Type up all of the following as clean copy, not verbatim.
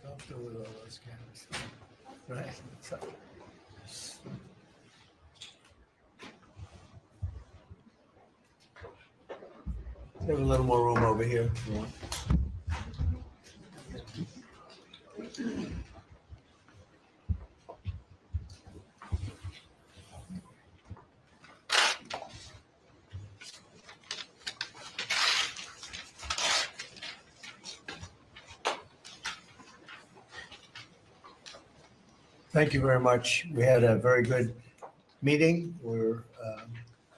comfortable with all those cameras. Right. So, we have a little more room over here. If you want. Thank you very much. We had a very good meeting. We're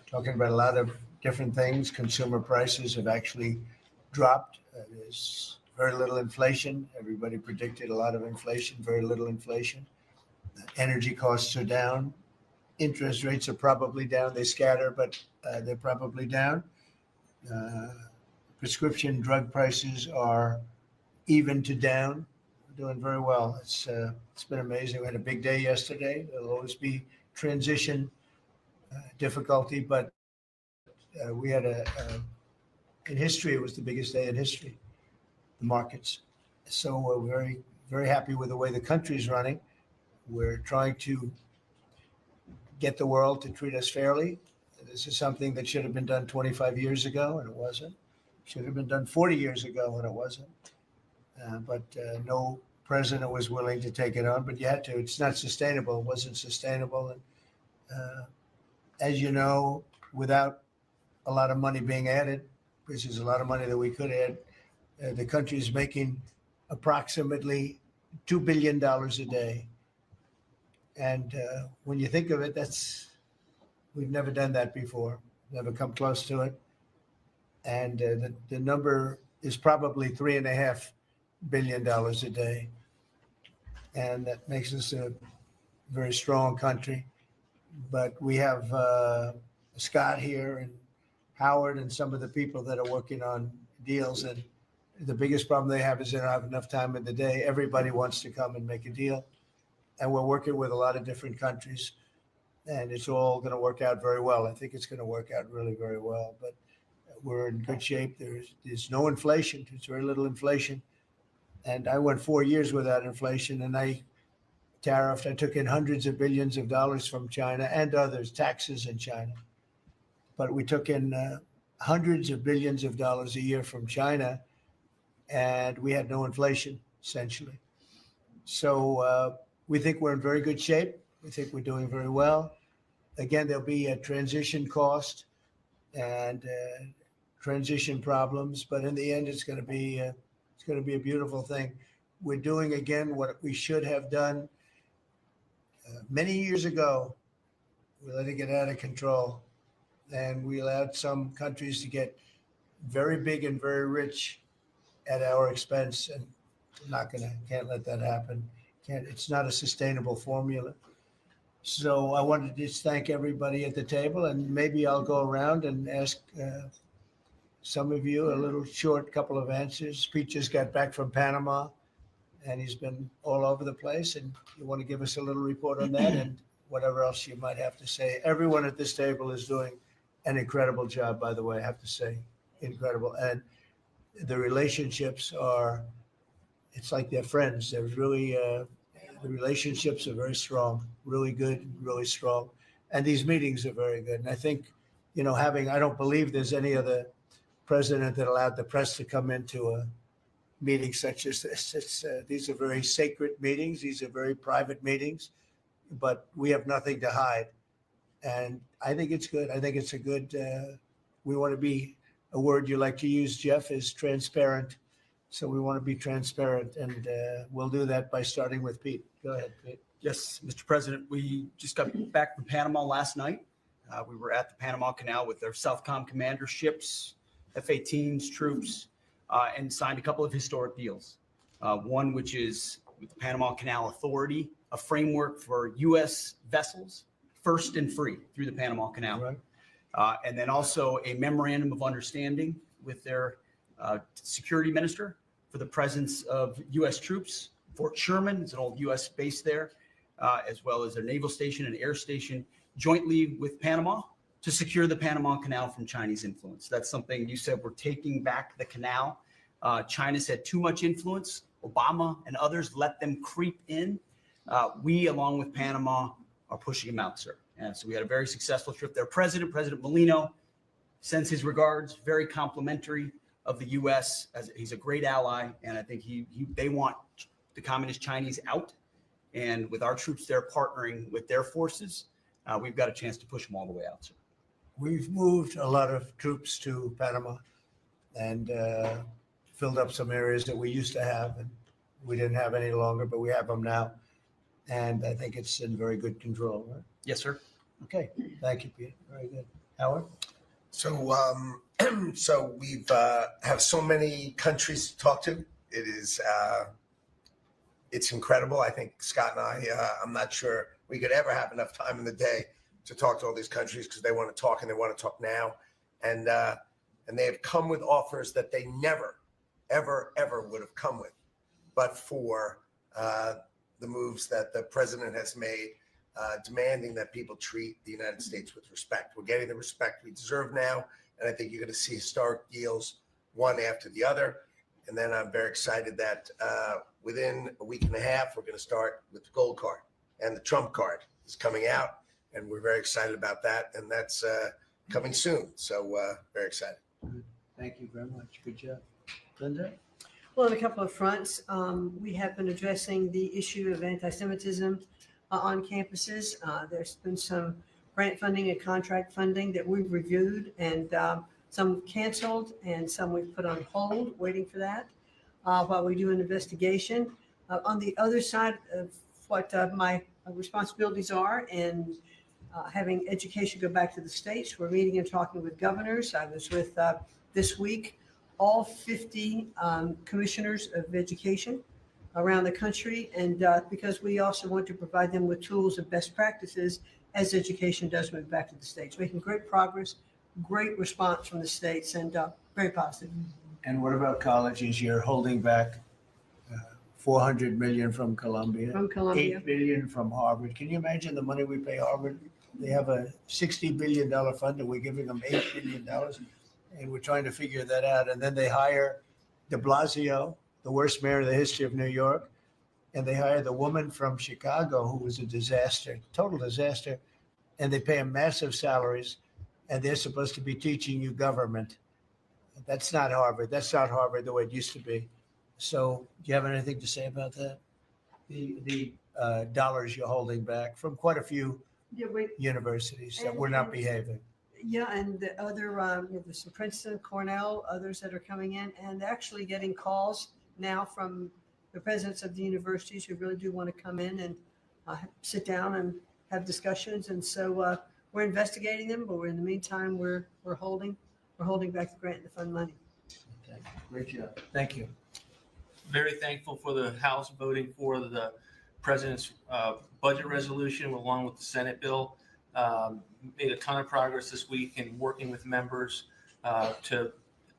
talking about a lot of different things. Consumer prices have actually dropped. There's very little inflation. Everybody predicted a lot of inflation, very little inflation. Energy costs are down. Interest rates are probably down. They scatter, but they're probably down. Prescription drug prices are even to down. Doing very well. It's been amazing. We had a big day yesterday. There'll always be transition difficulty, but we had in history, it was the biggest day in history, the markets. So we're very, very happy with the way the country is running. We're trying to get the world to treat us fairly. This is something that should have been done 25 years ago, and it wasn't. Should have been done 40 years ago, and it wasn't. But no president was willing to take it on, but you had to. It's not sustainable. It wasn't sustainable. And as you know, without a lot of money being added, which is a lot of money that we could add, the country is making approximately $2 billion a day. And when you think of it, we've never done that before, never come close to it. And the number is probably $3.5 billion a day. And that makes us a very strong country. But we have Scott here and Howard and some of the people that are working on deals. And the biggest problem they have is they don't have enough time in the day. Everybody wants to come and make a deal. And we're working with a lot of different countries. And it's all going to work out very well. I think it's going to work out really very well. But we're in good shape. There's no inflation. There's very little inflation. And I went 4 years without inflation, and I tariffed. I took in hundreds of billions of dollars from China and others, taxes in China. But we took in hundreds of billions of dollars a year from China, and we had no inflation, essentially. So we think we're in very good shape. We think we're doing very well. Again, there'll be a transition cost and transition problems, but in the end, it's going to be a beautiful thing. We're doing, again, what we should have done many years ago. We let it get out of control, and we allowed some countries to get very big and very rich at our expense, and can't let that happen. It's not a sustainable formula. So I wanted to just thank everybody at the table, and maybe I'll go around and ask some of you a little short couple of answers. Pete just got back from Panama, and he's been all over the place. And you want to give us a little report on that and whatever else you might have to say. Everyone at this table is doing an incredible job, by the way, I have to say, incredible. And the relationships it's like they're friends. They're really, the relationships are very strong, really good, really strong. And these meetings are very good. And I think, I don't believe there's any other president that allowed the press to come into a meeting such as this. These are very sacred meetings. These are very private meetings, but we have nothing to hide. And I think it's good. I think it's a good, we want to be, a word you like to use, Jeff, is transparent. So we want to be transparent, and we'll do that by starting with Pete. Go ahead, Pete. Yes, Mr. President, we just got back from Panama last night. We were at the Panama Canal with their Southcom commander ships, F-18s, troops, and signed a couple of historic deals. One, which is with the Panama Canal Authority, a framework for U.S. vessels, first and free through the Panama Canal. Right. And then also a memorandum of understanding with their security minister for the presence of U.S. troops. Fort Sherman is an old U.S. base there, as well as their naval station and air station, jointly with Panama, to secure the Panama Canal from Chinese influence. That's something you said, we're taking back the canal. China's had too much influence Obama and others let them creep in, we, along with Panama, are pushing them out, sir. And so we had a very successful trip there. President Molino sends his regards, very complimentary of the U.S. as he's a great ally, and I think they want the communist Chinese out. And with our troops there partnering with their forces, we've got a chance to push them all the way out, sir. We've moved a lot of troops to Panama and filled up some areas that we used to have, and we didn't have any longer, but we have them now. And I think it's in very good control, right? Yes, sir. Okay, thank you, Peter. Very good. Howard? So, so we've have so many countries to talk to. It is, it's incredible. I think Scott and I, I'm not sure we could ever have enough time in the day to talk to all these countries because they want to talk and they want to talk now. And they have come with offers that they never, ever, ever would have come with, but for the moves that the president has made, demanding that people treat the United States with respect. We're getting the respect we deserve now, and I think you're going to see historic deals one after the other. And then I'm very excited that within a week and a half, we're going to start with the gold card, and the Trump card is coming out, and we're very excited about that, and that's coming soon. So very excited. Thank you very much. Good job. Linda? Well, on a couple of fronts, we have been addressing the issue of anti-Semitism on campuses. There's been some grant funding and contract funding that we've reviewed, and some canceled and some we've put on hold, waiting for that while we do an investigation. On the other side of what my responsibilities are and having education go back to the states, we're meeting and talking with governors. I was with this week all 50 commissioners of education around the country, and because we also want to provide them with tools and best practices as education does move back to the states. Making great progress, great response from the states, and very positive. And what about colleges? You're holding back $400 million from Columbia, From Columbia. $8 billion from Harvard. Can you imagine the money we pay Harvard? They have a $60 billion fund, and we're giving them $8 billion, and we're trying to figure that out. And then they hire de Blasio, the worst mayor in the history of New York, and they hire the woman from Chicago who was a disaster, total disaster, and they pay them massive salaries, and they're supposed to be teaching you government. That's not Harvard. That's not Harvard the way it used to be. So do you have anything to say about that? The dollars you're holding back from quite a few universities that were not behaving. Yeah, and the other, there's some Princeton, Cornell, others that are coming in, and actually getting calls now from the presidents of the universities who really do want to come in and sit down and have discussions. And so we're investigating them, but in the meantime, we're holding back the grant and the fund money. Okay. Great job. Thank you. Very thankful for the House voting for the president's budget resolution along with the Senate bill. Made a ton of progress this week in working with members to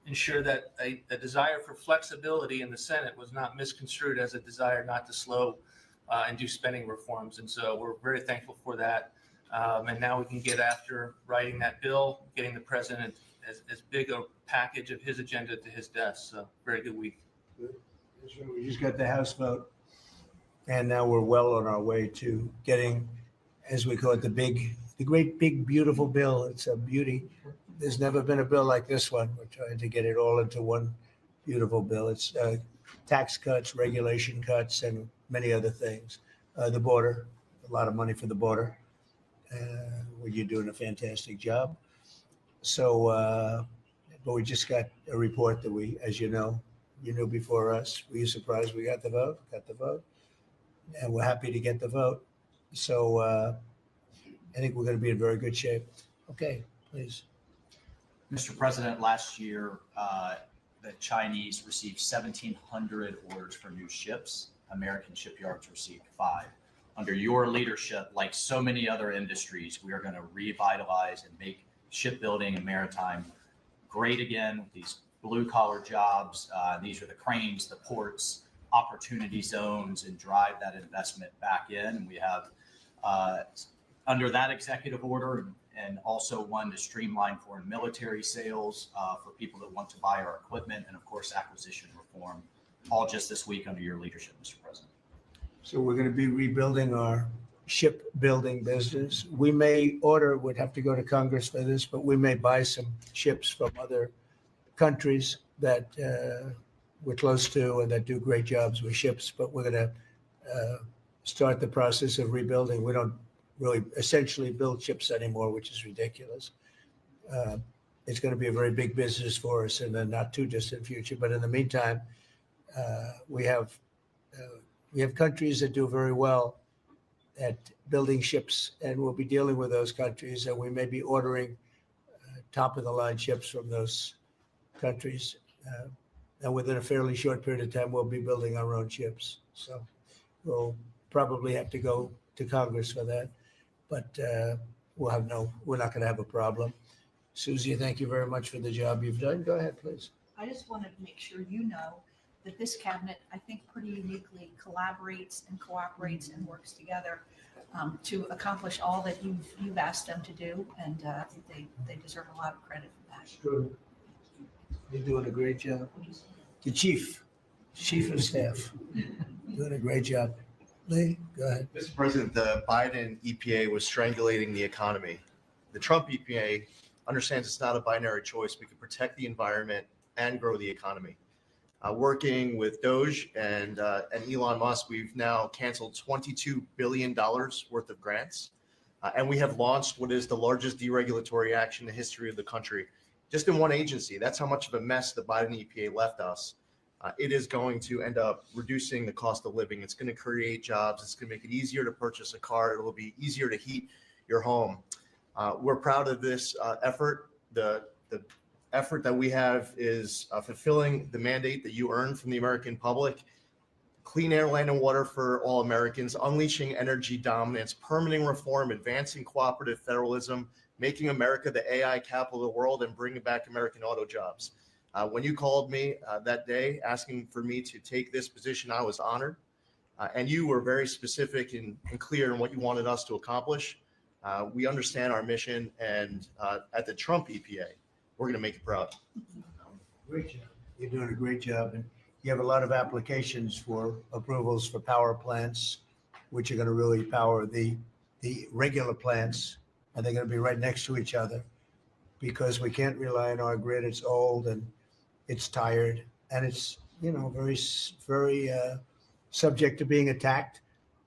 ensure that a desire for flexibility in the Senate was not misconstrued as a desire not to slow and do spending reforms. And so we're very thankful for that. And now we can get after writing that bill, getting the president as big a package of his agenda to his desk. So very good week. Good. We just got the House vote, and now we're well on our way to getting, as we call it, the great big beautiful bill. It's a beauty. There's never been a bill like this one. We're trying to get it all into one beautiful bill. It's tax cuts, regulation cuts, and many other things. The border, a lot of money for the border. Where you're doing a fantastic job. So, but we just got a report that we, as you know, you knew before us. Were you surprised we got the vote? Got the vote, and we're happy to get the vote. So I think we're going to be in very good shape. Okay, please. Mr. President, last year, the Chinese received 1,700 orders for new ships. American shipyards received 5. Under your leadership, like so many other industries, we are going to revitalize and make shipbuilding and maritime great again. These blue-collar jobs, these are the cranes, the ports, opportunity zones, and drive that investment back in. And we have, under that executive order, and also one to streamline foreign military sales for people that want to buy our equipment, and of course, acquisition reform all just this week under your leadership, Mr. President. So we're going to be rebuilding our shipbuilding business. We may order, would have to go to Congress for this, but we may buy some ships from other countries that we're close to and that do great jobs with ships, but we're going to start the process of rebuilding. We don't really essentially build ships anymore, which is ridiculous. It's going to be a very big business for us in the not too distant future. But in the meantime, we have countries that do very well at building ships, and we'll be dealing with those countries, and we may be ordering top of the line ships from those countries. And within a fairly short period of time, we'll be building our own ships. So we'll probably have to go to Congress for that, but we're not going to have a problem. Susie, thank you very much for the job you've done. Go ahead, please. I just wanted to make sure you know that this cabinet, I think, pretty uniquely collaborates and cooperates and works together to accomplish all that you've asked them to do, and I think they deserve a lot of credit for that. Sure. You're doing a great job. The chief of staff, doing a great job. Lee, go ahead. Mr. President, the Biden EPA was strangulating the economy. The Trump EPA understands it's not a binary choice. We can protect the environment and grow the economy. Working with Doge and Elon Musk, we've now canceled $22 billion worth of grants. And we have launched what is the largest deregulatory action in the history of the country, just in one agency. That's how much of a mess the Biden EPA left us. It is going to end up reducing the cost of living. It's going to create jobs. It's going to make it easier to purchase a car. It will be easier to heat your home. We're proud of this effort. The effort that we have is fulfilling the mandate that you earned from the American public. Clean air, land, and water for all Americans, unleashing energy dominance, permitting reform, advancing cooperative federalism, making America the AI capital of the world, and bringing back American auto jobs. When you called me that day asking for me to take this position, I was honored. And you were very specific and clear in what you wanted us to accomplish. We understand our mission, and at the Trump EPA, we're going to make you proud. Great job. You're doing a great job. And you have a lot of applications for approvals for power plants, which are going to really power the regular plants. And they're going to be right next to each other because we can't rely on our grid. It's old and it's tired, and it's, very subject to being attacked,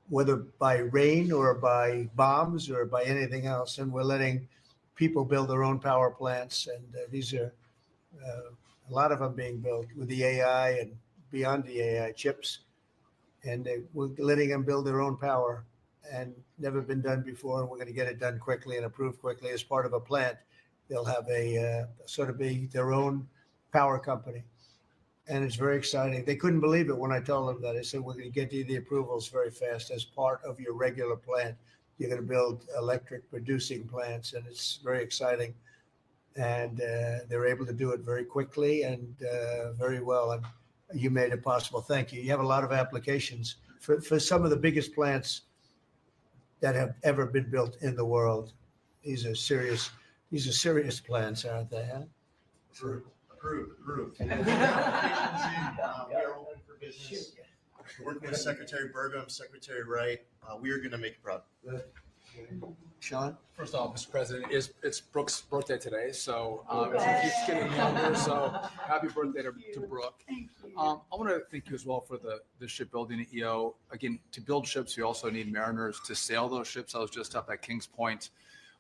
whether by rain or by bombs or by anything else. And we're letting people build their own power plants. And these are a lot of them being built with the AI and beyond the AI chips. And we're letting them build their own power, and never been done before. And we're going to get it done quickly and approved quickly as part of a plant. They'll have a sort of be their own power company. And it's very exciting. They couldn't believe it when I told them that. I said, we're going to get you the approvals very fast as part of your regular plant. You're going to build electric producing plants, and it's very exciting. And they're able to do it very quickly and very well. And you made it possible. Thank you. You have a lot of applications for some of the biggest plants that have ever been built in the world. These are serious plants, aren't they? Huh? Approved. We are open for business. Working with Secretary Burgum, Secretary Wright, we are going to make you proud. Good. Sean? First off, Mr. President, it's Brooke's birthday today, so she keeps getting younger. So happy birthday to Brooke. Thank you. I want to thank you as well for the shipbuilding EO. Again, to build ships, you also need mariners to sail those ships. I was just up at Kings Point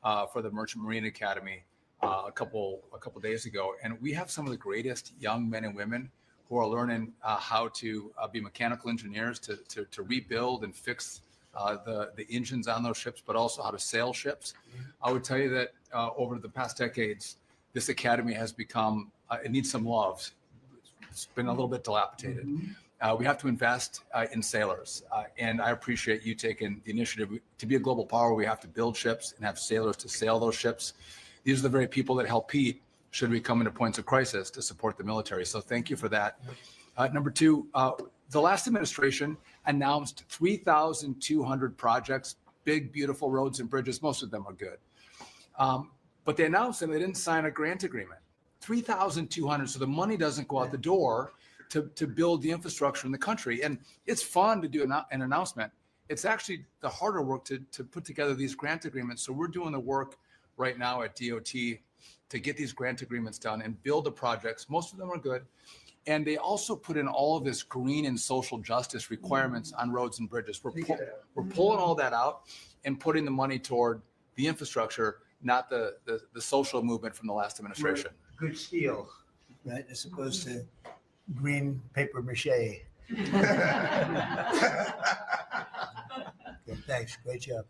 for the Merchant Marine Academy a couple days ago, and we have some of the greatest young men and women who are learning how to be mechanical engineers to rebuild and fix the engines on those ships, but also how to sail ships. I would tell you that over the past decades, this academy has become, it needs some love. It's been a little bit dilapidated. We have to invest in sailors. And I appreciate you taking the initiative. To be a global power, we have to build ships and have sailors to sail those ships. These are the very people that help Pete should we come into points of crisis to support the military. So thank you for that. Number two, the last administration announced 3,200 projects, big, beautiful roads and bridges. Most of them are good. But they announced them, they didn't sign a grant agreement. 3,200. So the money doesn't go out the door. to build the infrastructure in the country. And it's fun to do an announcement. It's actually the harder work to put together these grant agreements. So we're doing the work right now at DOT to get these grant agreements done and build the projects. Most of them are good. And they also put in all of this green and social justice requirements on roads and bridges. We're pulling all that out and putting the money toward the infrastructure, not the social movement from the last administration. Good steel, right, as opposed to green paper mache. Okay, thanks, great job.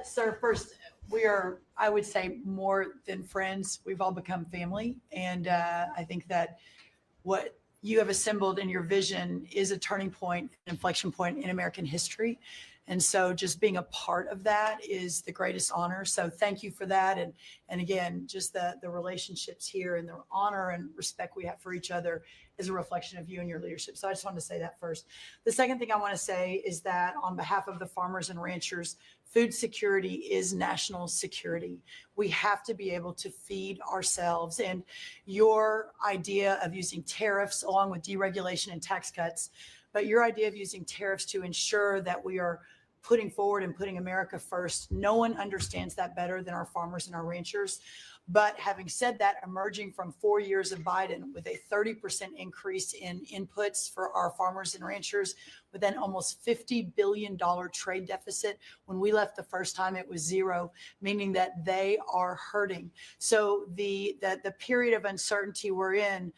Sir, first, we are, I would say, more than friends. We've all become family. And I think that what you have assembled in your vision is a turning point, an inflection point in American history. And so just being a part of that is the greatest honor. So thank you for that. And again, just the relationships here and the honor and respect we have for each other is a reflection of you and your leadership. So I just wanted to say that first. The second thing I want to say is that on behalf of the farmers and ranchers, food security is national security. We have to be able to feed ourselves. And your idea of using tariffs along with deregulation and tax cuts, but your idea of using tariffs to ensure that we are putting forward and putting America first, no one understands that better than our farmers and our ranchers. But having said that, emerging from 4 years of Biden with a 30% increase in inputs for our farmers and ranchers, with an almost $50 billion trade deficit. When we left the first time, it was zero, meaning that they are hurting. So the period of uncertainty we're in,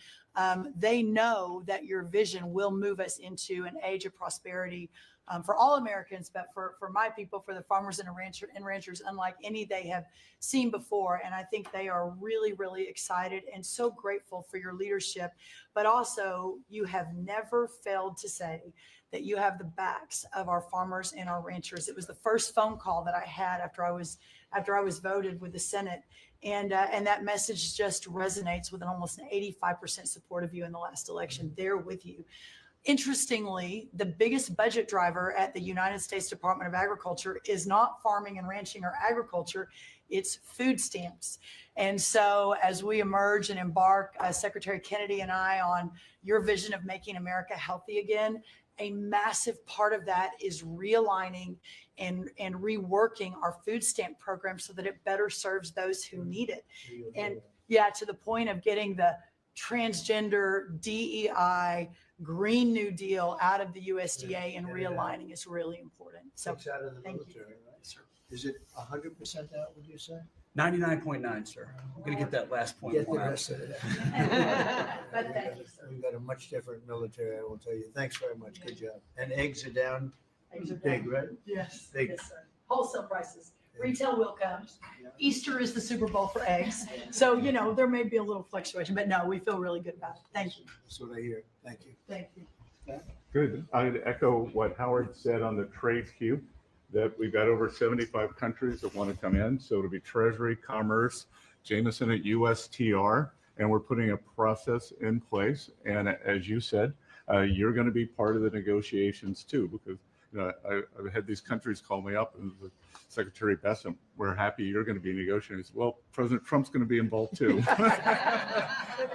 they know that your vision will move us into an age of prosperity for all Americans, but for my people, for the farmers and ranchers, unlike any they have seen before. And I think they are really, really excited and so grateful for your leadership. But also, you have never failed to say that you have the backs of our farmers and our ranchers. It was the first phone call that I had after I was voted with the Senate. And that message just resonates with an almost 85% support of you in the last election. They're with you. Interestingly, the biggest budget driver at the United States Department of Agriculture is not farming and ranching or agriculture, it's food stamps. And so as we emerge and embark, Secretary Kennedy and I, on your vision of making America healthy again, a massive part of that is realigning and reworking our food stamp program so that it better serves those who need it. And yeah, to the point of getting the transgender, DEI, Green New Deal out of the USDA and realigning is really important. So Takes out of the thank you. military, right? Is it 100% out, would you say? 99.9, sir. I'm going to get that last point. Get the out. rest of it. But thank you, sir. We've got a much different military, I will tell you. Thanks very much. Good job. And eggs are down Eggs are big, down. right? Yes, Big. yes, sir. Wholesale prices. Retail will come. Easter is the Super Bowl for eggs. So, there may be a little fluctuation, but no, we feel really good about it. Thank you. That's what I hear. Thank you. Thank you. Good. I'd echo what Howard said on the trade queue, that we've got over 75 countries that want to come in. So it'll be Treasury, Commerce, Jameson at USTR, and we're putting a process in place. And as you said, you're going to be part of the negotiations too, because I've had these countries call me up and Secretary Bessent, we're happy you're going to be negotiating. Well, President Trump's going to be involved too.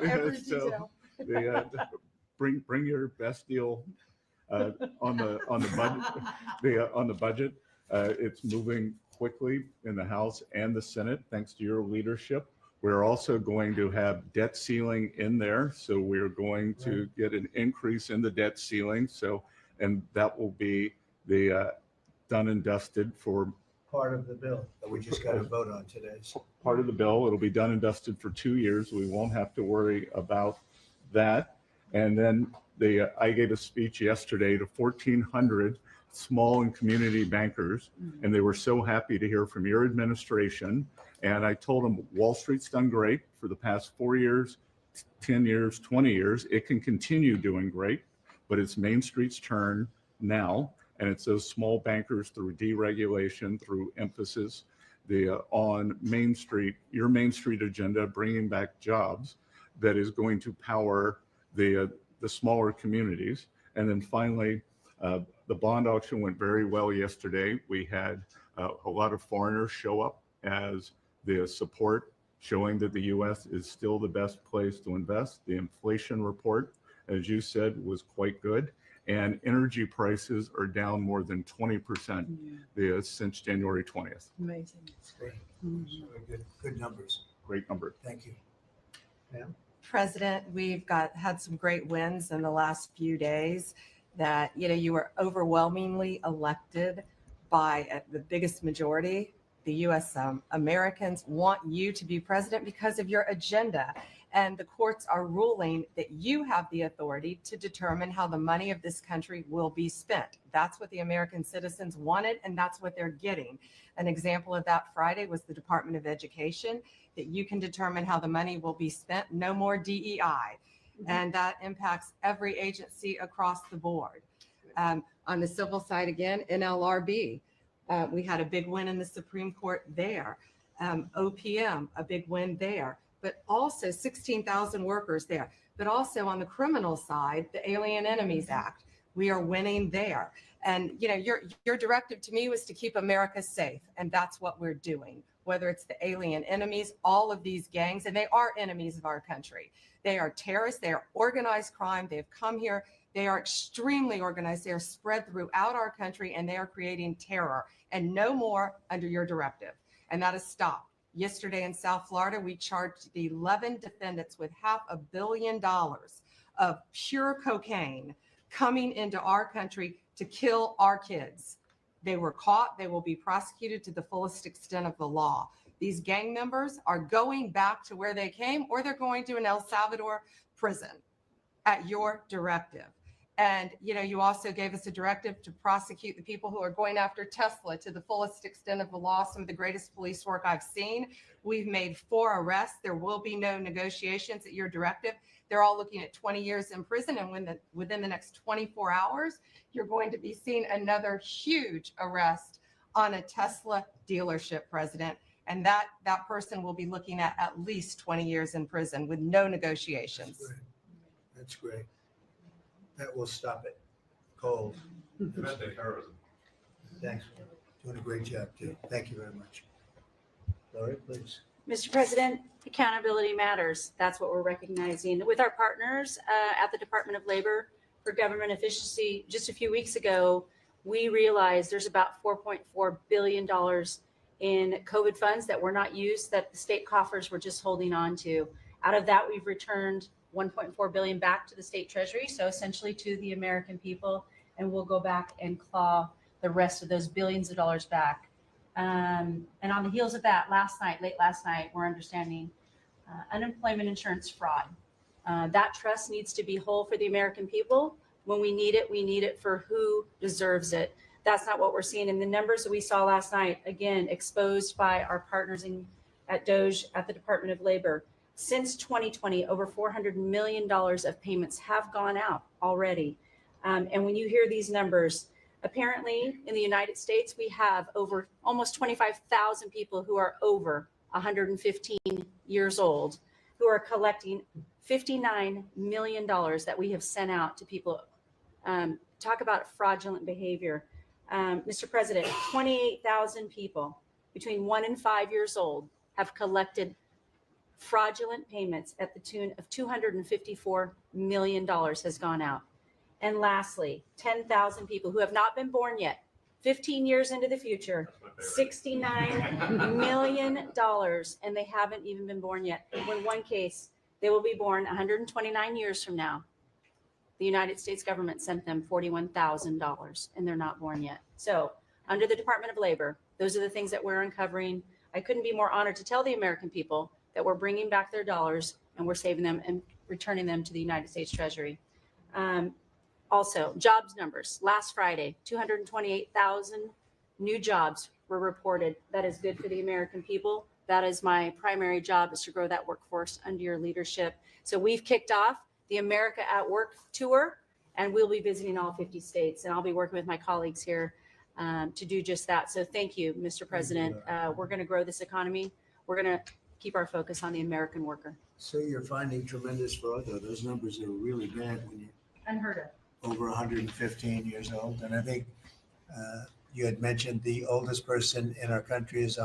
Every So detail. bring your best deal on the budget. It's moving quickly in the House and the Senate, thanks to your leadership. We're also going to have debt ceiling in there. So we're going to get an increase in the debt ceiling. And that will be the done and dusted for Part of the bill that we just got to vote on today. So part of the bill. It'll be done and dusted for 2 years. We won't have to worry about that. And then I gave a speech yesterday to 1,400 small and community bankers, and they were so happy to hear from your administration. And I told them Wall Street's done great for the past 4 years, 10 years, 20 years. It can continue doing great, but it's Main Street's turn now. And it's those small bankers through deregulation, through emphasis on Main Street, your Main Street agenda, bringing back jobs, that is going to power the smaller communities. And then finally, the bond auction went very well yesterday. We had a lot of foreigners show up as the support showing that the U.S. is still the best place to invest. The inflation report, as you said, was quite good. And energy prices are down more than 20% since January 20th. Amazing. Very good numbers. Great number. Thank you. President, we've had some great wins in the last few days that, you were overwhelmingly elected by the biggest majority. The U.S. Americans want you to be president because of your agenda. And the courts are ruling that you have the authority to determine how the money of this country will be spent. That's what the American citizens wanted, and that's what they're getting. An example of that Friday was the Department of Education, that you can determine how the money will be spent. No more DEI. And that impacts every agency across the board. On the civil side, again, NLRB, we had a big win in the Supreme Court there. OPM, a big win there. But also 16,000 workers there. But also on the criminal side, the Alien Enemies Act, we are winning there. And your directive to me was to keep America safe, and that's what we're doing. Whether it's the alien enemies, all of these gangs, and they are enemies of our country. They are terrorists. They are organized crime. They have come here. They are extremely organized. They are spread throughout our country, and they are creating terror. And no more under your directive. And that is stopped. Yesterday in South Florida, we charged the 11 defendants with $500 million of pure cocaine coming into our country to kill our kids. They were caught. They will be prosecuted to the fullest extent of the law. These gang members are going back to where they came, or they're going to an El Salvador prison at your directive. And, you also gave us a directive to prosecute the people who are going after Tesla to the fullest extent of the law, some of the greatest police work I've seen. We've made 4 arrests. There will be no negotiations at your directive. They're all looking at 20 years in prison. And within the next 24 hours, you're going to be seeing another huge arrest on a Tesla dealership, President. And that person will be looking at least 20 years in prison with no negotiations. That's great. That will stop it. Cold. Domestic terrorism. Thanks. Doing a great job, too. Thank you very much. Lori, please. Mr. President, accountability matters. That's what we're recognizing. With our partners at the Department of Labor for Government Efficiency, just a few weeks ago, we realized there's about $4.4 billion in COVID funds that were not used, that the state coffers were just holding on to. Out of that, we've returned $1.4 billion back to the state treasury, so essentially to the American people, and we'll go back and claw the rest of those billions of dollars back. And on the heels of that, late last night, we're understanding unemployment insurance fraud. That trust needs to be whole for the American people. When we need it for who deserves it. That's not what we're seeing in the numbers that we saw last night, again, exposed by our partners at DOJ at the Department of Labor. Since 2020, over $400 million of payments have gone out already. And when you hear these numbers, apparently in the United States, we have over almost 25,000 people who are over 115 years old who are collecting $59 million that we have sent out to people. Talk about fraudulent behavior. Mr. President, 28,000 people between 1 and 5 years old have collected fraudulent payments at the tune of $254 million has gone out. And lastly, 10,000 people who have not been born yet, 15 years into the future, $69 million, and they haven't even been born yet. In one case, they will be born 129 years from now. The United States government sent them $41,000 and they're not born yet. So under the Department of Labor, those are the things that we're uncovering. I couldn't be more honored to tell the American people that we're bringing back their dollars and we're saving them and returning them to the United States Treasury. Also, jobs numbers. Last Friday, 228,000 new jobs were reported. That is good for the American people. That is my primary job, is to grow that workforce under your leadership. So we've kicked off the America at Work tour, and we'll be visiting all 50 states. And I'll be working with my colleagues here to do just that. So thank you, Mr. President. We're going to grow this economy. We're going to keep our focus on the American worker. So you're finding tremendous fraud, though. Those numbers are really bad when you're Unheard of. over 115 years old. And I think you had mentioned the oldest person in our country is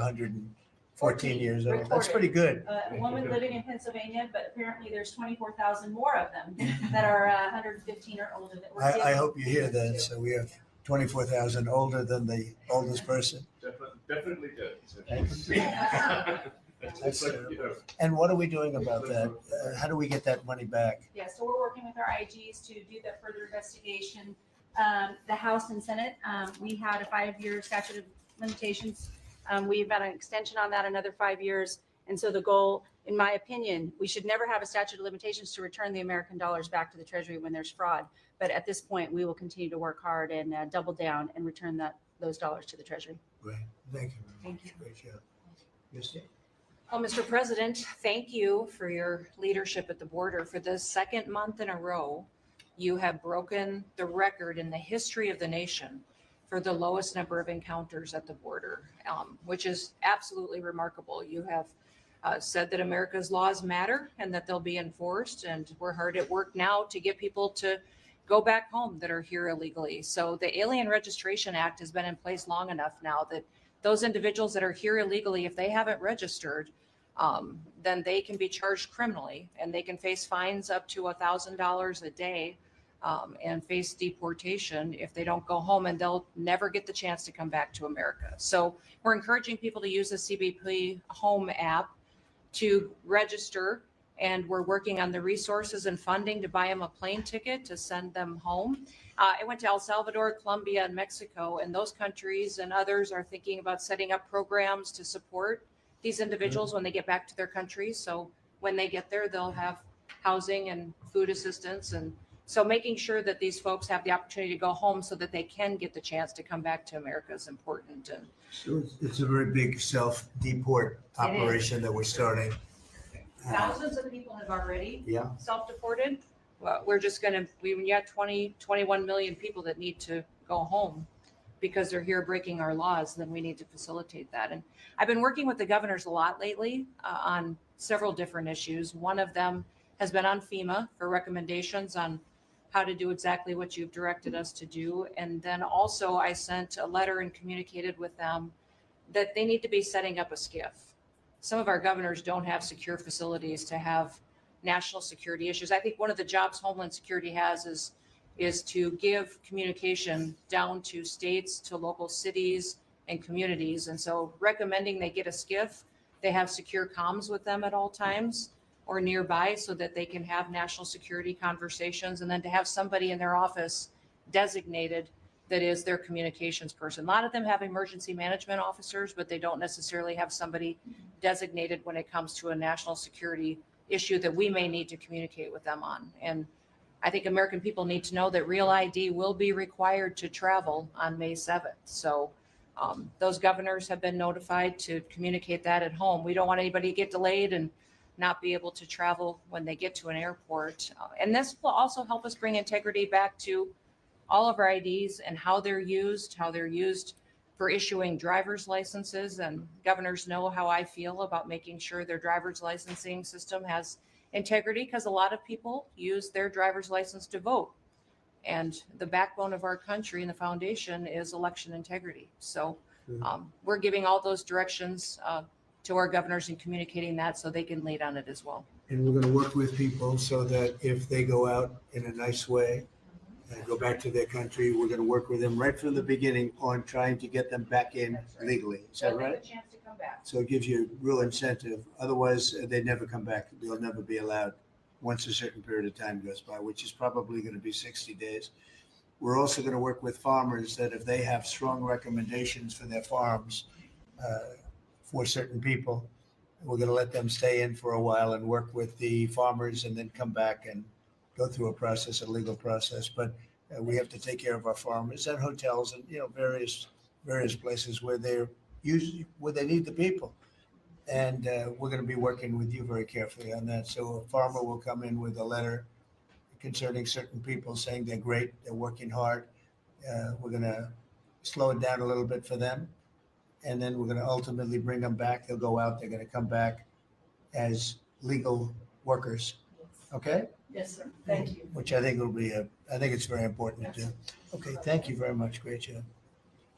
14 years old. That's pretty good. A woman living in Pennsylvania, but apparently there's 24,000 more of them that are 115 or older that we're I giving hope you hear that. to. So we have 24,000 older than the oldest person. Definitely good. That's terrible. And what are we doing about that? How do we get that money back? Yeah, so we're working with our IGs to do the further investigation. The House and Senate, we had a 5-year statute of limitations. We've got an extension on that, another 5 years. And so the goal, in my opinion, we should never have a statute of limitations to return the American dollars back to the Treasury when there's fraud. But at this point, we will continue to work hard and double down and return those dollars to the Treasury. Great. Thank you. Thank you. Great job. Misty? Oh, Mr. President, thank you for your leadership at the border. For the second month in a row, you have broken the record in the history of the nation for the lowest number of encounters at the border, which is absolutely remarkable. You have said that America's laws matter and that they'll be enforced, and we're hard at work now to get people to go back home that are here illegally. So the Alien Registration Act has been in place long enough now that those individuals that are here illegally, if they haven't registered, then they can be charged criminally and they can face fines up to $1,000 a day and face deportation if they don't go home, and they'll never get the chance to come back to America. So we're encouraging people to use the CBP Home app to register, and we're working on the resources and funding to buy them a plane ticket to send them home. I went to El Salvador, Colombia, and Mexico, and those countries and others are thinking about setting up programs to support these individuals when they get back to their countries. So when they get there, they'll have housing and food assistance. And so making sure that these folks have the opportunity to go home so that they can get the chance to come back to America is important. And So it's a very big self-deport operation that we're starting. thousands of people have already Yeah. self-deported. Well, we're just going to, we got 21 million people that need to go home because they're here breaking our laws. Then we need to facilitate that. And I've been working with the governors a lot lately on several different issues. One of them has been on FEMA for recommendations on how to do exactly what you've directed us to do. And then also I sent a letter and communicated with them that they need to be setting up a SCIF. Some of our governors don't have secure facilities to have national security issues. I think one of the jobs Homeland Security has is to give communication down to states, to local cities and communities. And so recommending they get a SCIF, they have secure comms with them at all times or nearby so that they can have national security conversations, and then to have somebody in their office designated that is their communications person. A lot of them have emergency management officers, but they don't necessarily have somebody designated when it comes to a national security issue that we may need to communicate with them on. And I think American people need to know that Real ID will be required to travel on May 7th. So those governors have been notified to communicate that at home. We don't want anybody to get delayed and not be able to travel when they get to an airport. And this will also help us bring integrity back to all of our IDs and how they're used for issuing driver's licenses. And governors know how I feel about making sure their driver's licensing system has integrity, because a lot of people use their driver's license to vote. And the backbone of our country and the foundation is election integrity. So we're giving all those directions to our governors and communicating that so they can lead on it as well. And we're going to work with people so that if they go out in a nice way and go back to their country, we're going to work with them right from the beginning on trying to get them back in legally. Is that So they have right? a chance to come back. So it gives you real incentive. Otherwise, they never come back. They'll never be allowed once a certain period of time goes by, which is probably going to be 60 days. We're also going to work with farmers that if they have strong recommendations for their farms for certain people, we're going to let them stay in for a while and work with the farmers and then come back and go through a process, a legal process. But we have to take care of our farmers and hotels and, various places where they need the people. And we're going to be working with you very carefully on that. So a farmer will come in with a letter concerning certain people saying they're great, they're working hard. We're going to slow it down a little bit for them. And then we're going to ultimately bring them back. They'll go out, they're going to come back as legal workers. Okay? Yes, sir. Thank you. Which I think will be I think it's very important to do. Okay, thank you very much. Great job.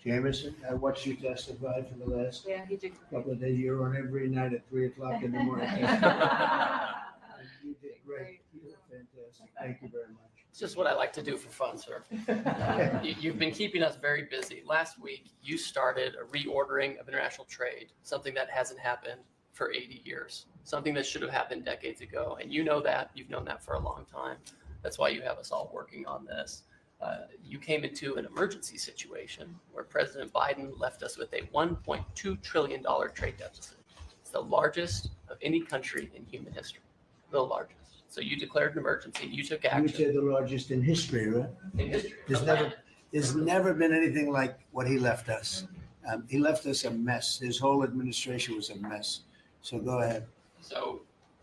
Jameson, I watched you testify for the last Yeah, he did. couple of days. You're on every night at 3:00 in the morning. You did great. You were fantastic. Thank you very much. It's just what I like to do for fun, sir. You've been keeping us very busy. Last week, you started a reordering of international trade, something that hasn't happened for 80 years, something that should have happened decades ago. And you know that. You've known that for a long time. That's why you have us all working on this. You came into an emergency situation where President Biden left us with a $1.2 trillion trade deficit. It's the largest of any country in human history, the largest. So you declared an emergency, you took You would action say the largest in history, right? in history. There's never been anything like what he left us. He left us a mess. His whole administration was a mess. So go ahead.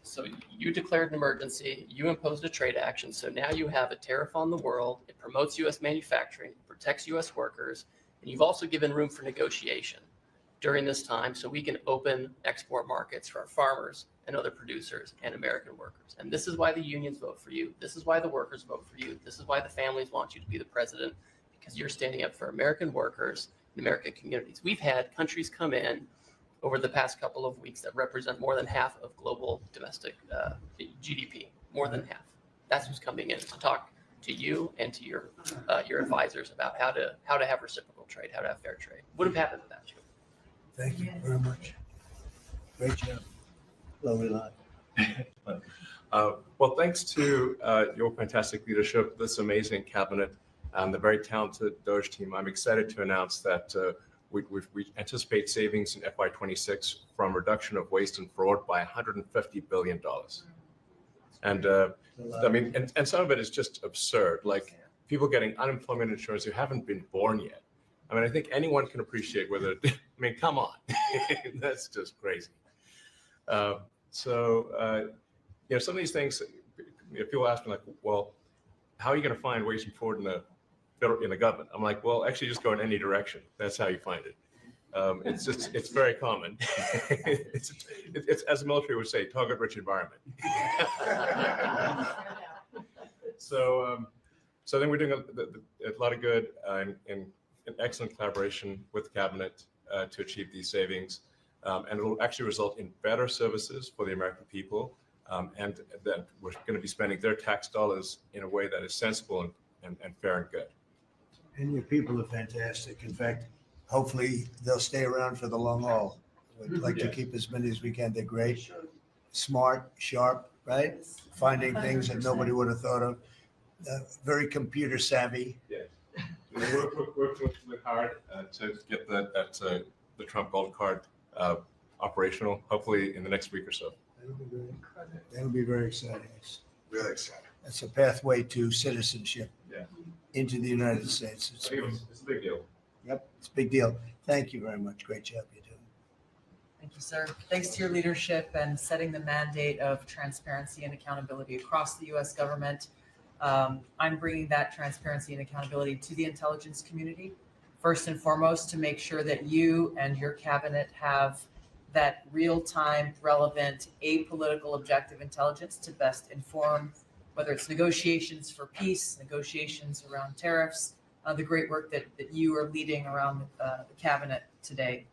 So you declared an emergency, you imposed a trade action. So now you have a tariff on the world. It promotes U.S. manufacturing, it protects U.S. workers, and you've also given room for negotiation during this time so we can open export markets for our farmers and other producers and American workers. And this is why the unions vote for you. This is why the workers vote for you. This is why the families want you to be the president, because you're standing up for American workers and American communities. We've had countries come in over the past couple of weeks that represent more than half of global domestic GDP, more than half. That's who's coming in to talk to you and to your advisors about how to have reciprocal trade, how to have fair trade. Would have happened without you. Thank you very much. Great job. Lovely lot. Well, thanks to your fantastic leadership, this amazing cabinet, and the very talented Doge team, I'm excited to announce that we anticipate savings in FY26 from reduction of waste and fraud by $150 billion. And I mean, and some of it is just absurd, like people getting unemployment insurance who haven't been born yet. I mean, I think anyone can appreciate whether, I mean, come on, that's just crazy. You know, some of these things, people ask me like, well, how are you going to find waste and fraud in the government? I'm like, well, actually just go in any direction. That's how you find it. It's very common. it's as the military would say, target rich environment. So then we're doing a lot of good in excellent collaboration with the cabinet to achieve these savings. And it will actually result in better services for the American people. And that we're going to be spending their tax dollars in a way that is sensible and fair and good. And your people are fantastic. In fact, hopefully they'll stay around for the long haul. We'd like to keep as many as we can. They're great, smart, sharp, right? Finding things that nobody would have thought of. Very computer savvy. Yes. We worked hard to get the Trump Gold Card operational, hopefully in the next week or so. That'll be very exciting. Really exciting. It's a pathway to citizenship Yeah. into the United States. It's a big deal. Yep, it's a big deal. Thank you very much. Great job you're doing. Thank you, sir. Thanks to your leadership and setting the mandate of transparency and accountability across the U.S. government. I'm bringing that transparency and accountability to the intelligence community, first and foremost, to make sure that you and your cabinet have that real-time, relevant, apolitical, objective intelligence to best inform whether it's negotiations for peace, negotiations around tariffs, the great work that you are leading around the cabinet today.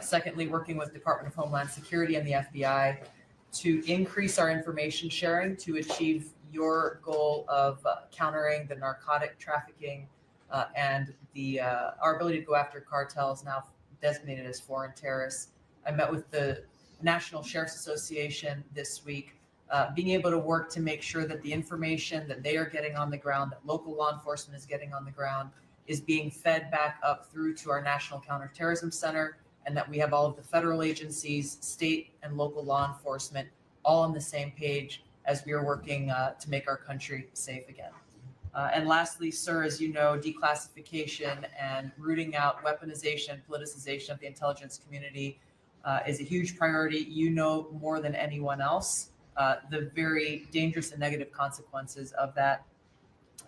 Secondly, working with Department of Homeland Security and the FBI to increase our information sharing to achieve your goal of countering the narcotic trafficking and our ability to go after cartels now designated as foreign terrorists. I met with the National Sheriff's Association this week, being able to work to make sure that the information that they are getting on the ground, that local law enforcement is getting on the ground, is being fed back up through to our National Counterterrorism Center, and that we have all of the federal agencies, state and local law enforcement, all on the same page as we are working to make our country safe again. And lastly, sir, as you know, declassification and rooting out weaponization, politicization of the intelligence community is a huge priority. You know more than anyone else the very dangerous and negative consequences of that.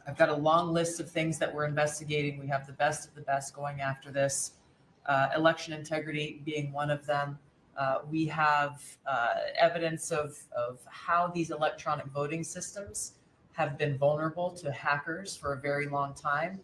I've got a long list of things that we're investigating. We have the best of the best going after this. Election integrity being one of them. We have evidence of how these electronic voting systems have been vulnerable to hackers for a very long time.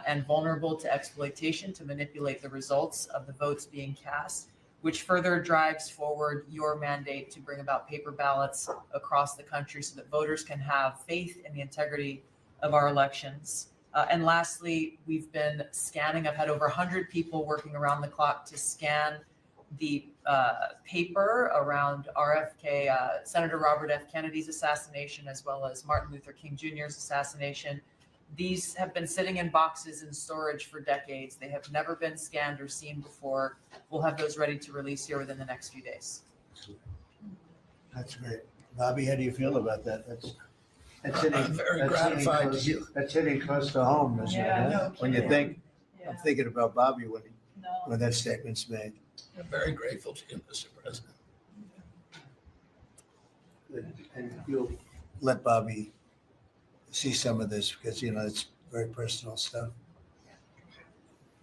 and vulnerable to exploitation to manipulate the results of the votes being cast, which further drives forward your mandate to bring about paper ballots across the country so that voters can have faith in the integrity of our elections. And lastly, we've been scanning. I've had over 100 people working around the clock to scan the paper around RFK, Senator Robert F. Kennedy's assassination, as well as Martin Luther King Jr.'s assassination. These have been sitting in boxes in storage for decades. They have never been scanned or seen before. We'll have those ready to release here within the next few days. That's great. Bobby, how do you feel about that? That's hitting, I'm very that's hitting gratified to close- hear. That's hitting close to home, isn't it? Yeah, huh? no When you kidding. think, Yeah. I'm thinking about Bobby No. when that statement's made. I'm very grateful to you, Mr. President. And you'll let Bobby see some of this because, it's very personal stuff.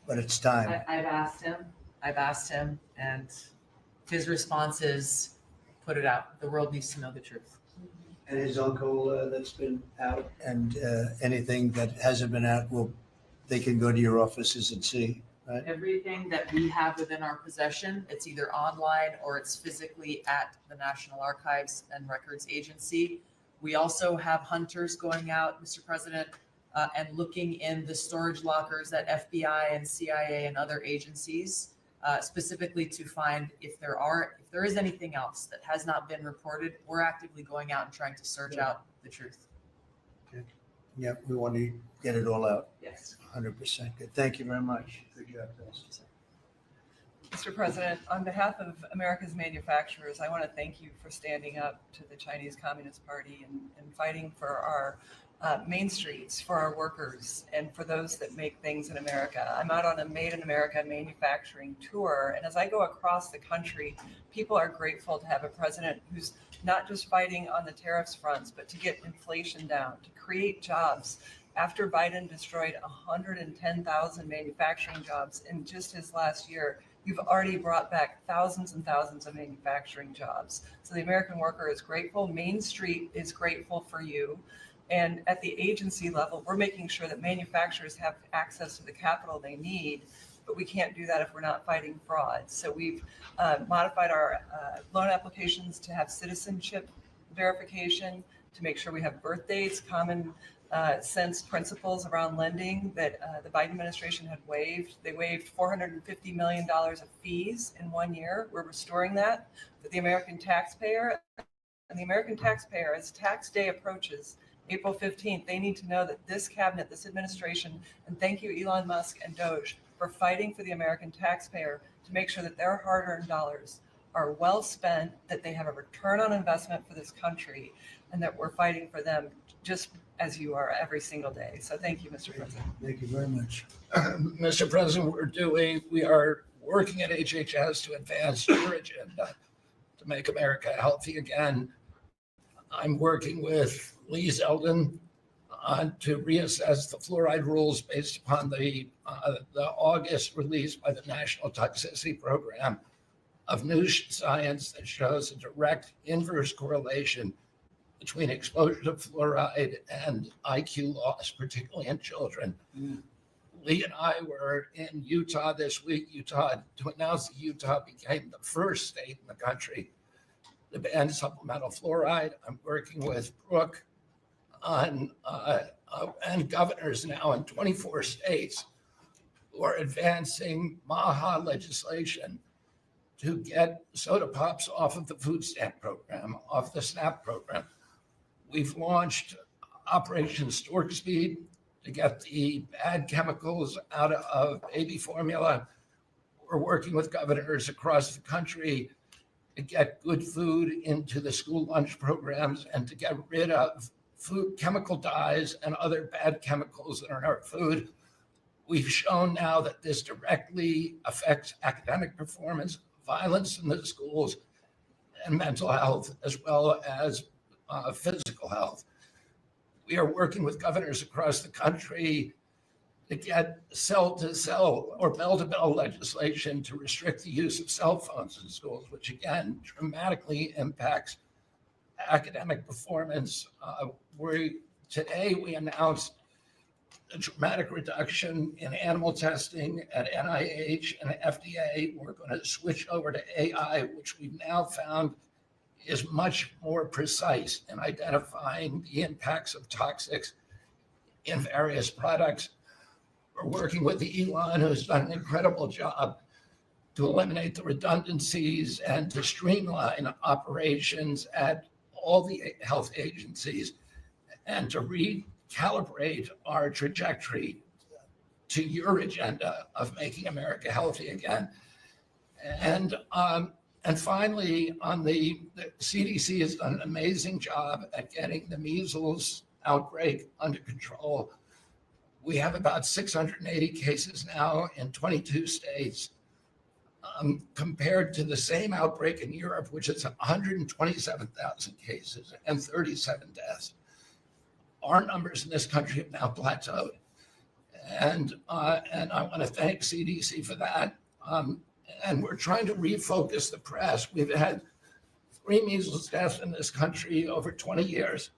But it's time. I've asked him, and his response is, put it out. The world needs to know the truth. And his uncle that's been out and anything that hasn't been out, they can go to your offices and see, right? Everything that we have within our possession, it's either online or it's physically at the National Archives and Records Agency. We also have hunters going out, Mr. President, and looking in the storage lockers at FBI and CIA and other agencies, specifically to find if there is anything else that has not been reported. We're actively going out and trying to search out the truth. Yeah, we want to get it all out. Yes. 100%. Good. Thank you very much. Good job, guys. Mr. President, on behalf of America's manufacturers, I want to thank you for standing up to the Chinese Communist Party and fighting for our main streets, for our workers, and for those that make things in America. I'm out on a Made in America manufacturing tour, and as I go across the country, people are grateful to have a president who's not just fighting on the tariffs fronts, but to get inflation down, to create jobs. After Biden destroyed 110,000 manufacturing jobs in just his last year, you've already brought back thousands and thousands of manufacturing jobs. So the American worker is grateful. Main Street is grateful for you. And at the agency level, we're making sure that manufacturers have access to the capital they need, but we can't do that if we're not fighting fraud. So we've modified our loan applications to have citizenship verification, to make sure we have birth dates, common sense principles around lending that the Biden administration had waived. They waived $450 million of fees in 1 year. We're restoring that for the American taxpayer. And the American taxpayer, as tax day approaches, April 15th, they need to know that this cabinet, this administration, and thank you, Elon Musk and Doge, for fighting for the American taxpayer to make sure that their hard-earned dollars are well spent, that they have a return on investment for this country, and that we're fighting for them just as you are every single day. So thank you, Mr. President. Thank you very much. Mr. President, we are working at HHS to advance your agenda to make America healthy again. I'm working with Lee Zeldin to reassess the fluoride rules based upon the August release by the National Toxicity Program of new science that shows a direct inverse correlation between exposure to fluoride and IQ loss, particularly in children. Lee and I were in Utah this week, to announce that Utah became the first state in the country to ban supplemental fluoride. I'm working with Brooke on and governors now in 24 states who are advancing MAHA legislation to get soda pops off of the food stamp program, off the SNAP program. We've launched Operation Stork Speed to get the bad chemicals out of baby formula. We're working with governors across the country to get good food into the school lunch programs and to get rid of food chemical dyes and other bad chemicals that are in our food. We've shown now that this directly affects academic performance, violence in the schools, and mental health, as well as physical health. We are working with governors across the country to get cell-to-cell or bell-to-bell legislation to restrict the use of cell phones in schools, which again dramatically impacts academic performance. Today we announced a dramatic reduction in animal testing at NIH and FDA. We're going to switch over to AI, which we've now found is much more precise in identifying the impacts of toxics in various products. We're working with Elon, who's done an incredible job to eliminate the redundancies and to streamline operations at all the health agencies and to recalibrate our trajectory to your agenda of making America healthy again. And finally, the CDC has done an amazing job at getting the measles outbreak under control. We have about 680 cases now in 22 states, compared to the same outbreak in Europe, which is 127,000 cases and 37 deaths. Our numbers in this country have now plateaued. And I want to thank CDC for that. And we're trying to refocus the press. We've had 3 measles deaths in this country over 20 years.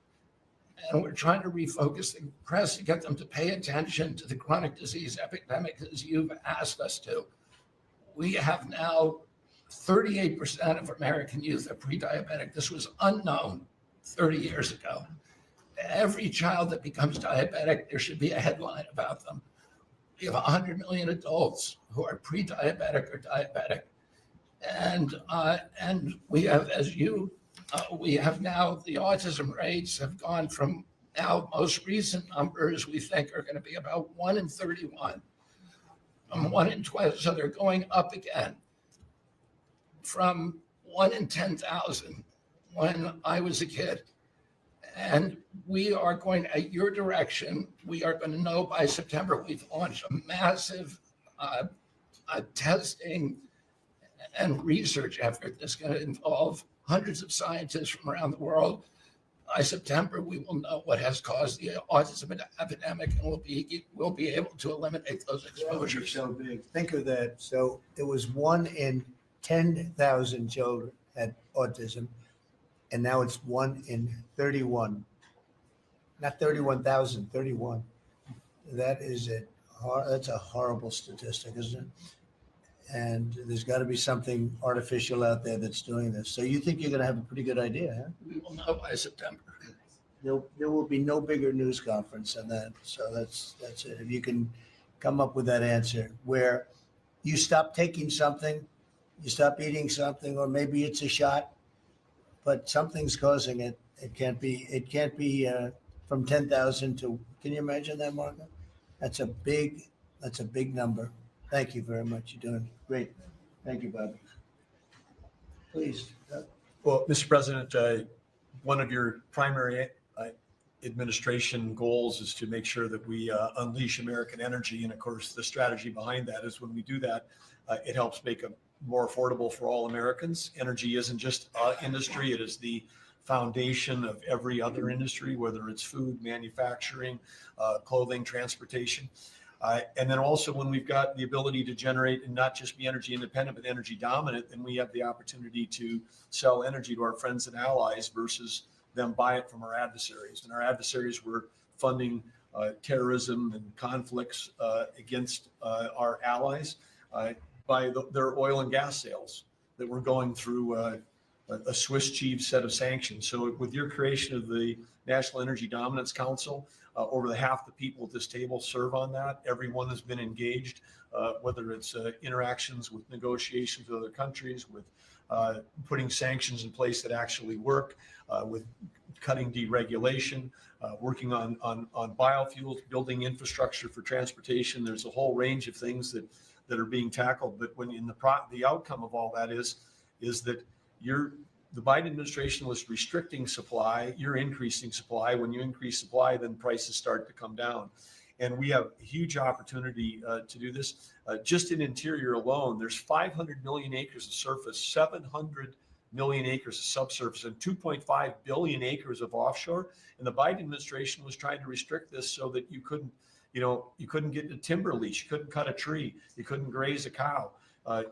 And we're trying to refocus the press to get them to pay attention to the chronic disease epidemic as you've asked us to. We have now 38% of American youth are pre-diabetic. This was unknown 30 years ago. Every child that becomes diabetic, there should be a headline about them. We have 100 million adults who are pre-diabetic or diabetic. And we have, we have now the autism rates have gone from now most recent numbers we think are going to be about 1 in 31, 1 in 12. So they're going up again from 1 in 10,000 when I was a kid. And we are going at your direction. We are going to know by September. We've launched a massive testing and research effort that's going to involve hundreds of scientists from around the world. By September, we will know what has caused the autism epidemic, and we'll be able to eliminate those exposures. So big. Think of that. So it was 1 in 10,000 children had autism, and now it's 1 in 31. Not 31,000, 31. That is it. That's a horrible statistic, isn't it? And there's got to be something artificial out there that's doing this. So you think you're going to have a pretty good idea, huh? We will know by September. There will be no bigger news conference than that. So that's it. If you can come up with that answer where you stop taking something, you stop eating something, or maybe it's a shot, but something's causing it. It can't be from 10,000 to, can you imagine that, Marco? That's a big number. Thank you very much. You're doing great. Thank you, Bobby. Please. Well, Mr. President, one of your primary administration goals is to make sure that we unleash American energy. And of course, the strategy behind that is when we do that, it helps make it more affordable for all Americans. Energy isn't just industry. It is the foundation of every other industry, whether it's food, manufacturing, clothing, transportation. And then also when we've got the ability to generate and not just be energy independent, but energy dominant, then we have the opportunity to sell energy to our friends and allies versus them buy it from our adversaries. And our adversaries were funding terrorism and conflicts against our allies by their oil and gas sales that were going through a Swiss cheese set of sanctions. So with your creation of the National Energy Dominance Council, over half the people at this table serve on that. Everyone has been engaged, whether it's interactions with negotiations with other countries, with putting sanctions in place that actually work, with cutting deregulation, working on biofuels, building infrastructure for transportation. There's a whole range of things that are being tackled. But when in the outcome of all that is that the Biden administration was restricting supply, you're increasing supply. When you increase supply, then prices start to come down. And we have a huge opportunity to do this. Just in interior alone, there's 500 million acres of surface, 700 million acres of subsurface, and 2.5 billion acres of offshore. And the Biden administration was trying to restrict this so that you couldn't get a timber lease, you couldn't cut a tree, you couldn't graze a cow.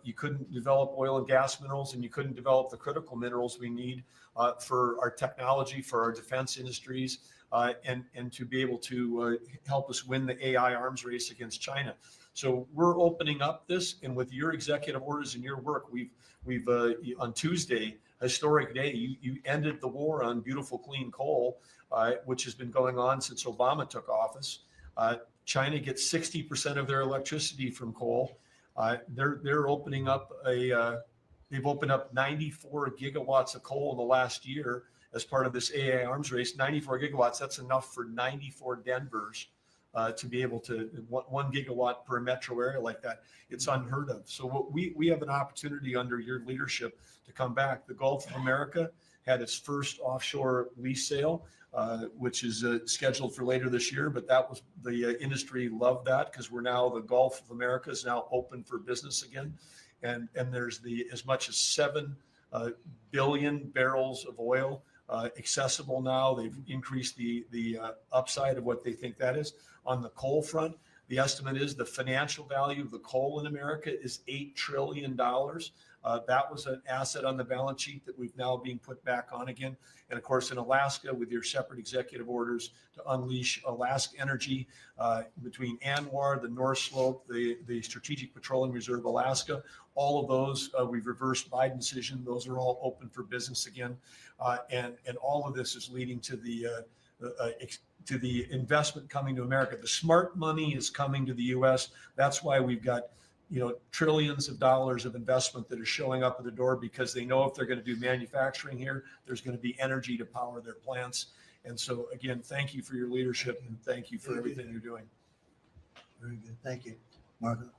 You couldn't develop oil and gas minerals, and you couldn't develop the critical minerals we need for our technology, for our defense industries, and to be able to help us win the AI arms race against China. So we're opening up this, and with your executive orders and your work, we've on Tuesday, historic day, you ended the war on beautiful clean coal, which has been going on since Obama took office. China gets 60% of their electricity from coal. They're opening up they've opened up 94 gigawatts of coal in the last year as part of this AI arms race. 94 gigawatts, that's enough for 94 Denvers to be able to 1 gigawatt per metro area like that. It's unheard of. So what we have an opportunity under your leadership to come back. The Gulf of America had its first offshore lease sale, which is scheduled for later this year. But that was the industry loved that because we're now the Gulf of America is now open for business again, and there's as much as 7 billion barrels of oil accessible now. They've increased the upside of what they think that is. On the coal front, the estimate is the financial value of the coal in America is $8 trillion. That was an asset on the balance sheet that we've now being put back on again. And of course, in Alaska, with your separate executive orders to unleash Alaska energy between ANWR, the North Slope, the Strategic Petroleum Reserve Alaska, all of those, we've reversed Biden decision. Those are all open for business again. And all of this is leading to the investment coming to America. The smart money is coming to the U.S. That's why we've got trillions of dollars of investment that are showing up at the door because they know if they're going to do manufacturing here, there's going to be energy to power their plants. And so again, thank you for your leadership and thank you for everything you're doing. Very good. Thank you. Marco.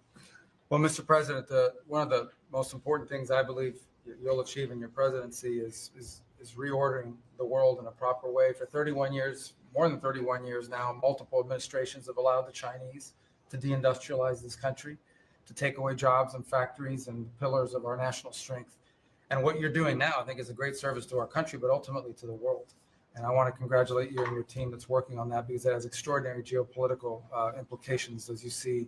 Well, Mr. President, one of the most important things I believe you'll achieve in your presidency is reordering the world in a proper way. For 31 years, more than 31 years now, multiple administrations have allowed the Chinese to deindustrialize this country, to take away jobs and factories and pillars of our national strength. And what you're doing now, I think, is a great service to our country, but ultimately to the world. And I want to congratulate you and your team that's working on that because it has extraordinary geopolitical implications, as you see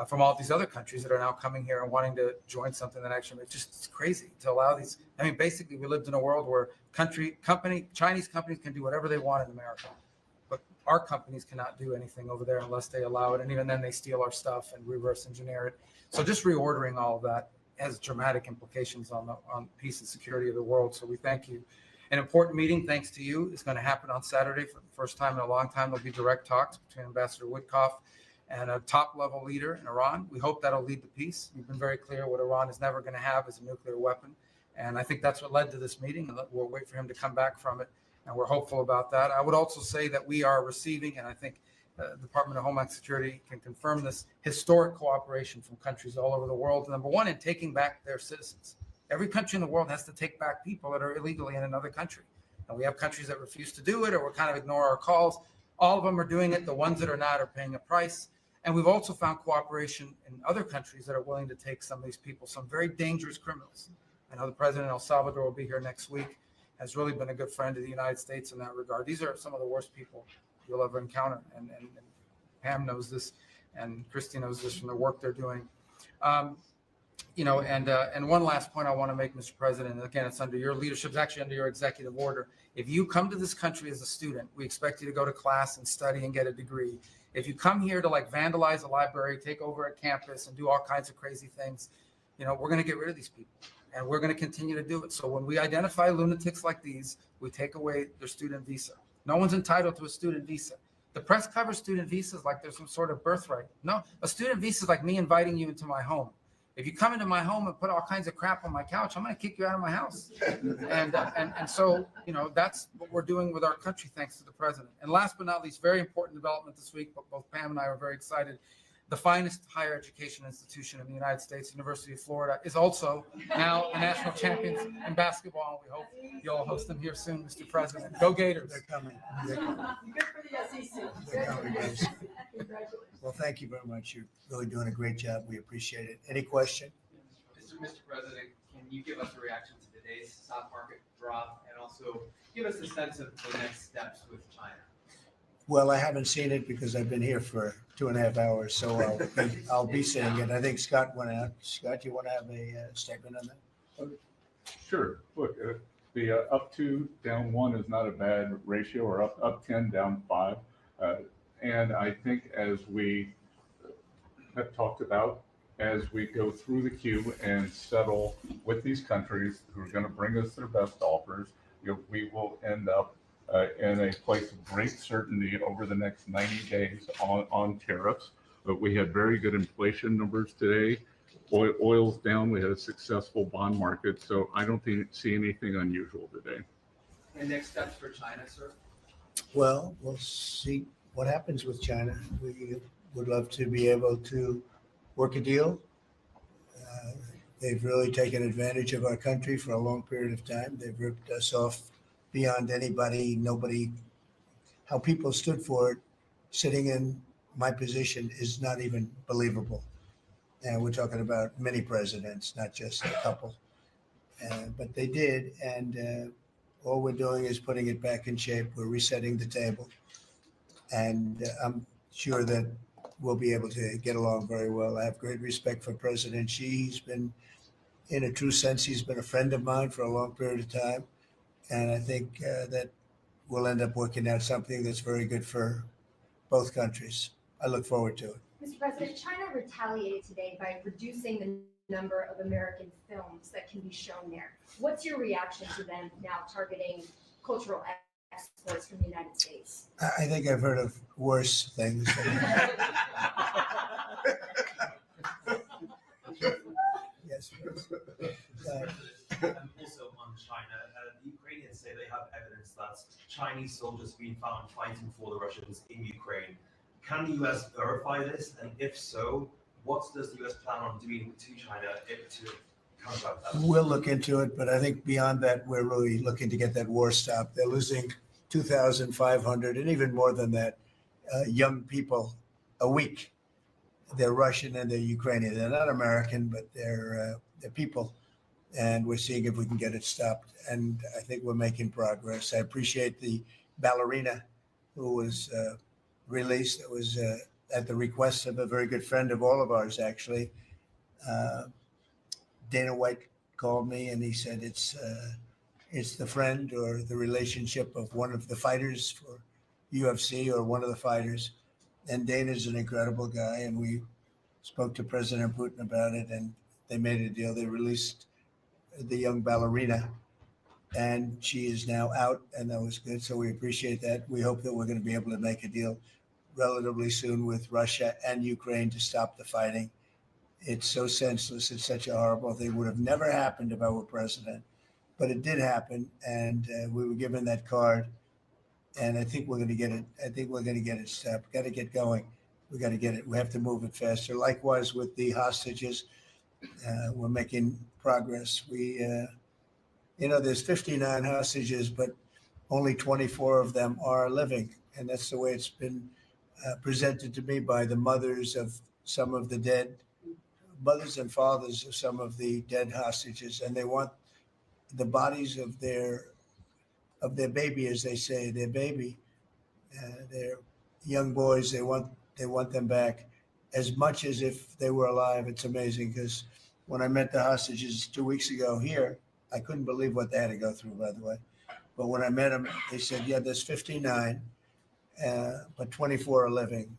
from all these other countries that are now coming here and wanting to join something that actually it's crazy to allow these. I mean, basically, we lived in a world where Chinese companies can do whatever they want in America, but our companies cannot do anything over there unless they allow it. And even then, they steal our stuff and reverse engineer it. So just reordering all of that has dramatic implications on peace and security of the world. So we thank you. An important meeting, thanks to you, is going to happen on Saturday for the first time in a long time. There'll be direct talks between Ambassador Woodcock and a top-level leader in Iran. We hope that'll lead to peace. You've been very clear what Iran is never going to have is a nuclear weapon. And I think that's what led to this meeting. And we'll wait for him to come back from it. And we're hopeful about that. I would also say that we are receiving, and I think the Department of Homeland Security can confirm this, historic cooperation from countries all over the world. Number one, in taking back their citizens. Every country in the world has to take back people that are illegally in another country. And we have countries that refuse to do it or will kind of ignore our calls. All of them are doing it. The ones that are not are paying a price. And we've also found cooperation in other countries that are willing to take some of these people, some very dangerous criminals. I know the president of El Salvador will be here next week, has really been a good friend of the United States in that regard. These are some of the worst people you'll ever encounter. And Pam knows this, and Christy knows this from the work they're doing. And one last point I want to make, Mr. President, and again, it's under your leadership, it's actually under your executive order. If you come to this country as a student, we expect you to go to class and study and get a degree. If you come here to vandalize a library, take over a campus and do all kinds of crazy things, we're going to get rid of these people and we're going to continue to do it. So when we identify lunatics like these, we take away their student visa. No one's entitled to a student visa. The press covers student visas like there's some sort of birthright. No, a student visa is like me inviting you into my home. If you come into my home and put all kinds of crap on my couch, I'm going to kick you out of my house. And so, that's what we're doing with our country, thanks to the president. And last but not least, very important development this week, but both Pam and I are very excited. The finest higher education institution in the United States, University of Florida, is also now a national champion in basketball. And we hope you'll host them here soon, Mr. President. Go Gators. They're coming. Good for the SEC. They're coming, guys. Well, thank you very much. You're really doing a great job. We appreciate it. Any question? Mr. President, can you give us a reaction to today's stock market drop and also give us a sense of the next steps with China? Well, I haven't seen it because I've been here for 2.5 hours, so I'll be seeing it. I think Scott went out. Scott, you want to have a statement on that? Sure. Look, The up 2, down 1 is not a bad ratio, or up 10, down 5. And I think as we have talked about, as we go through the queue and settle with these countries who are going to bring us their best offers, we will end up in a place of great certainty over the next 90 days on tariffs. But we had very good inflation numbers today. Oil's down. We had a successful bond market. So I don't see anything unusual today. And next steps for China, sir? Well, we'll see what happens with China. We would love to be able to work a deal. They've really taken advantage of our country for a long period of time. They've ripped us off beyond nobody. How people stood for it, sitting in my position, is not even believable. And we're talking about many presidents, not just a couple. But they did, and all we're doing is putting it back in shape. We're resetting the table. And I'm sure that we'll be able to get along very well. I have great respect for President Xi. He's been, in a true sense, he's been a friend of mine for a long period of time. And I think that we'll end up working out something that's very good for both countries. I look forward to it. Mr. President, China retaliated today by reducing the number of American films that can be shown there. What's your reaction to them now targeting cultural exports from the United States? I think I've heard of worse things. Yes. And also on China, the Ukrainians say they have evidence that Chinese soldiers have been found fighting for the Russians in Ukraine. Can the US verify this? And if so, what does the US plan on doing to China to counteract that? We'll look into it, but I think beyond that, we're really looking to get that war stopped. They're losing 2,500 and even more than that young people a week. They're Russian and they're Ukrainian. They're not American, but they're people. And we're seeing if we can get it stopped. And I think we're making progress. I appreciate the ballerina who was released. It was at the request of a very good friend of all of ours, actually. Dana White called me and he said it's the friend or the relationship of one of the fighters for UFC or one of the fighters. And Dana's an incredible guy. And we spoke to President Putin about it and they made a deal. They released the young ballerina and she is now out, and that was good. So we appreciate that. We hope that we're going to be able to make a deal relatively soon with Russia and Ukraine to stop the fighting. It's so senseless. It's such a horrible thing. It would have never happened if I were president, but it did happen. And we were given that card, and I think we're going to get it. I think we're going to get it stopped. Got to get going. We got to get it. We have to move it faster. Likewise with the hostages, we're making progress. There's 59 hostages, but only 24 of them are living. And that's the way it's been presented to me by the mothers of some of the dead, mothers and fathers of some of the dead hostages. And they want the bodies of their baby, as they say, their baby, their young boys. They want them back as much as if they were alive. It's amazing, because when I met the hostages 2 weeks ago here, I couldn't believe what they had to go through, by the way. But when I met them, they said, yeah, there's 59, but 24 are living.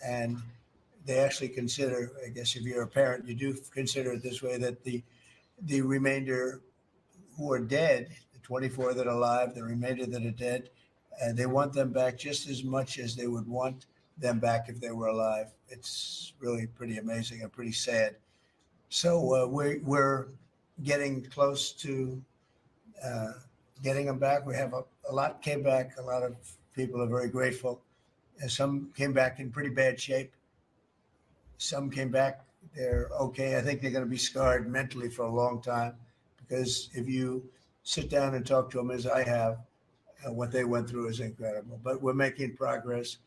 And they actually consider, I guess if you're a parent, you do consider it this way, that the remainder who are dead, the 24 that are alive, the remainder that are dead, they want them back just as much as they would want them back if they were alive. It's really pretty amazing and pretty sad. So we're getting close to getting them back. We have a lot came back. A lot of people are very grateful. And some came back in pretty bad shape. Some came back, they're okay. I think they're going to be scarred mentally for a long time, because if you sit down and talk to them, as I have, what they went through is incredible. But we're making progress.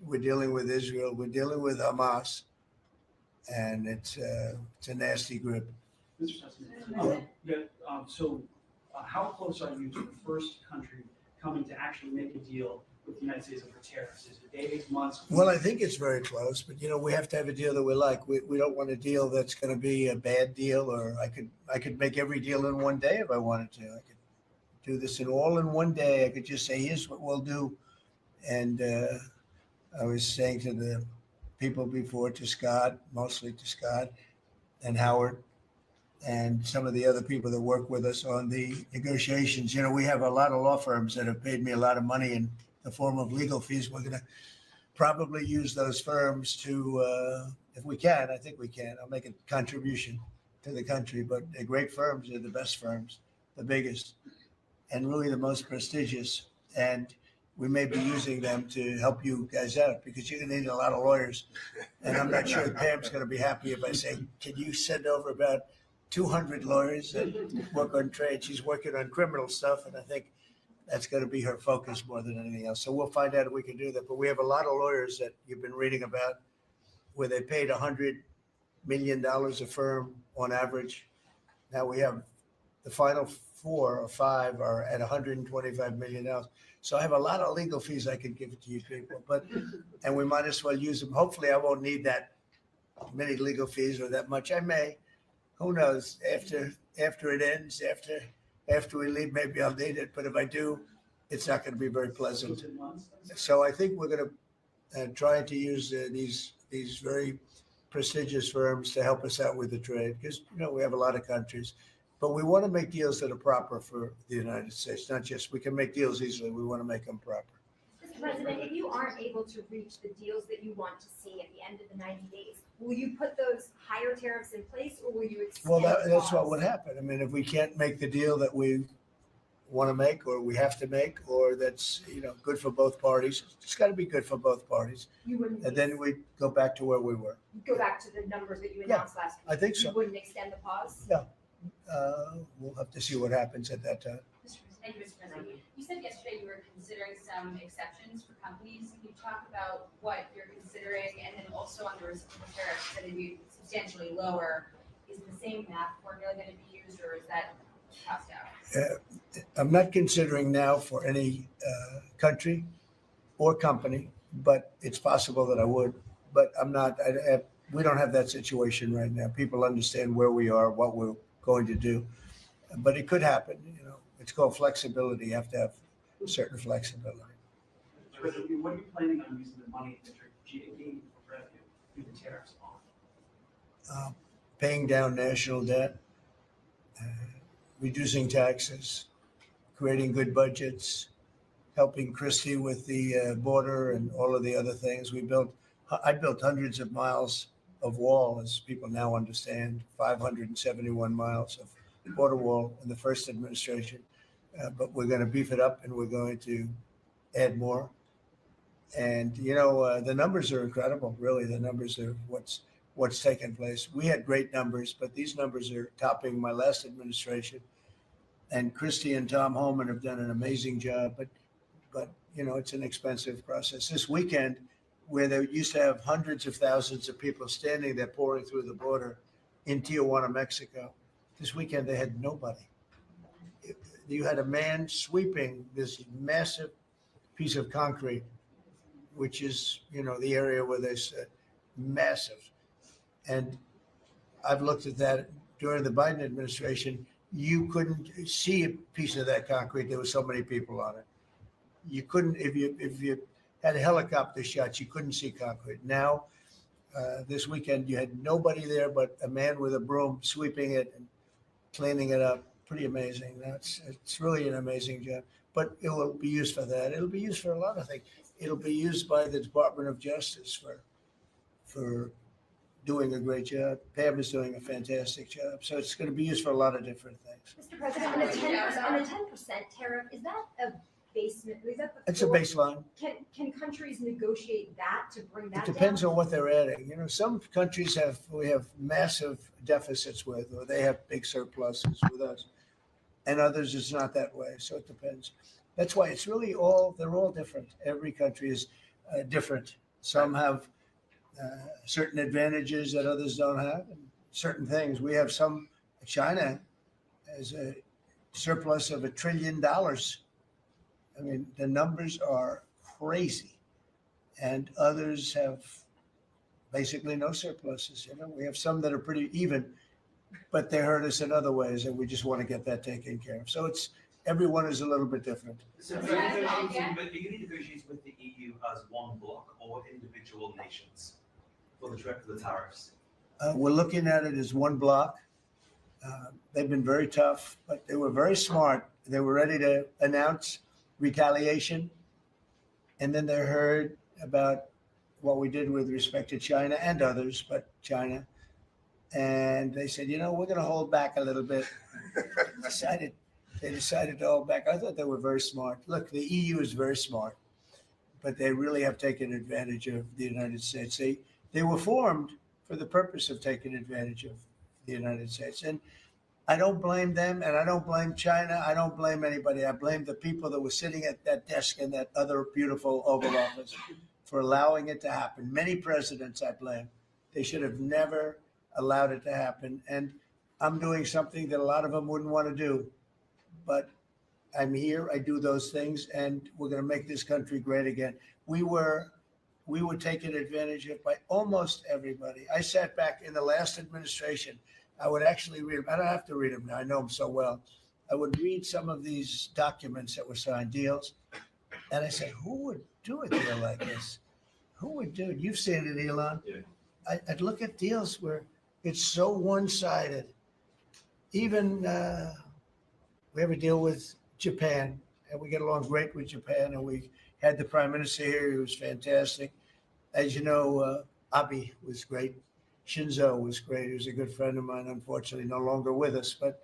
We're dealing with Israel. We're dealing with Hamas. And it's a nasty grip. Mr. President, how close are you to the first country coming to actually make a deal with the United States over tariffs? Is it days, months? Well, I think it's very close, but we have to have a deal that we like. We don't want a deal that's going to be a bad deal, or I could make every deal in one day if I wanted to. do this all in one day. I could just say, here's what we'll do. And I was saying to the people before, to Scott, mostly to Scott and Howard, and some of the other people that work with us on the negotiations. You know, we have a lot of law firms that have paid me a lot of money in the form of legal fees. We're going to probably use those firms to, if we can, I think we can. I'll make a contribution to the country, but the great firms are the best firms, the biggest, and really the most prestigious. And we may be using them to help you guys out because you're going to need a lot of lawyers. And I'm not sure Pam's going to be happy if I say, can you send over about 200 lawyers that work on trade? She's working on criminal stuff, and I think that's going to be her focus more than anything else. So we'll find out if we can do that. But we have a lot of lawyers that you've been reading about where they paid $100 million a firm on average. Now we have the final 4 or 5 are at $125 million. So I have a lot of legal fees I could give to you people, and we might as well use them. Hopefully I won't need that many legal fees or that much. I may, who knows, after it ends, after we leave, maybe I'll need it. But if I do, it's not going to be very pleasant. So I think we're going to try to use these very prestigious firms to help us out with the trade because, you know, we have a lot of countries. But we want to make deals that are proper for the United States, not just we can make deals easily. We want to make them proper. Mr. President, if you aren't able to reach the deals that you want to see at the end of the 90 days, will you put those higher tariffs in place or will you extend? Well, that's pause? what would happen. I mean, if we can't make the deal that we want to make or we have to make, or that's, you know, good for both parties, it's got to be good for both parties. You wouldn't. And then we go back to where we were. Go back to the numbers that you announced last week. I think so. You wouldn't extend the pause? Yeah. We'll have to see what happens at that time. Thank you, Mr. President. You said yesterday you were considering some exceptions for companies. Can you talk about what you're considering? And then also on the reciprocal tariffs that would be substantially lower, is the same math formula going to be used or is that tossed out? I'm not considering now for any country or company, but it's possible that I would. But I'm not. We don't have that situation right now. People understand where we are, what we're going to do, but it could happen. You know, it's called flexibility. You have to have certain flexibility. What are you planning on using the money that you're gaining for revenue through the tariffs on? Paying down national debt, reducing taxes, creating good budgets, helping Christie with the border and all of the other things. I built hundreds of miles of wall, as people now understand, 571 miles of border wall in the first administration. But we're going to beef it up and we're going to add more. And, you know, the numbers are incredible, really. The numbers are what's taken place. We had great numbers, but these numbers are topping my last administration. And Christie and Tom Holman have done an amazing job. But you know, it's an expensive process. This weekend, where they used to have hundreds of thousands of people standing there pouring through the border in Tijuana, Mexico, this weekend they had nobody. You had a man sweeping this massive piece of concrete, which is, you know, the area where there's massive. And I've looked at that during the Biden administration. You couldn't see a piece of that concrete. There were so many people on it. You couldn't, if you had helicopter shots, you couldn't see concrete. Now, this weekend, you had nobody there but a man with a broom sweeping it and cleaning it up. Pretty amazing. It's really an amazing job. But it will be used for that. It'll be used for a lot of things. It'll be used by the Department of Justice for doing a great job. Pam is doing a fantastic job. So it's going to be used for a lot of different things. Mr. President, and the 10% tariff, is that a basement? Is that the It's a baseline. Can countries negotiate that to bring that It depends down? on what they're adding. You know, some countries we have massive deficits with, or they have big surpluses with us. And others, it's not that way. So it depends. That's why it's really they're all different. Every country is different. Some have certain advantages that others don't have, and certain things. We have China has a surplus of $1 trillion. I mean, the numbers are crazy. And others have basically no surpluses. You know, we have some that are pretty even, but they hurt us in other ways, and we just want to get that taken care of. So everyone is a little bit different. So are you negotiating with the EU as one bloc or individual nations for the tariffs? We're looking at it as one block. They've been very tough, but they were very smart. They were ready to announce retaliation. And then they heard about what we did with respect to China and others, but China. And they said, we're going to hold back a little bit. They decided to hold back. I thought they were very smart. Look, the EU is very smart, but they really have taken advantage of the United States. They were formed for the purpose of taking advantage of the United States. And I don't blame them, and I don't blame China. I don't blame anybody. I blame the people that were sitting at that desk in that other beautiful Oval Office for allowing it to happen. Many presidents I blame. They should have never allowed it to happen. And I'm doing something that a lot of them wouldn't want to do. But I'm here, I do those things, and we're going to make this country great again. We were taken advantage of by almost everybody. I sat back in the last administration. I would actually read them. I don't have to read them now. I know them so well. I would read some of these documents that were signed, deals, and I said, who would do a deal like this? Who would do it? You've seen it, Elon. Yeah. I'd look at deals where it's so one-sided. Even we have a deal with Japan, and we get along great with Japan, and we had the prime minister here. He was fantastic. As you know, Abe was great. Shinzo was great. He was a good friend of mine, unfortunately no longer with us. But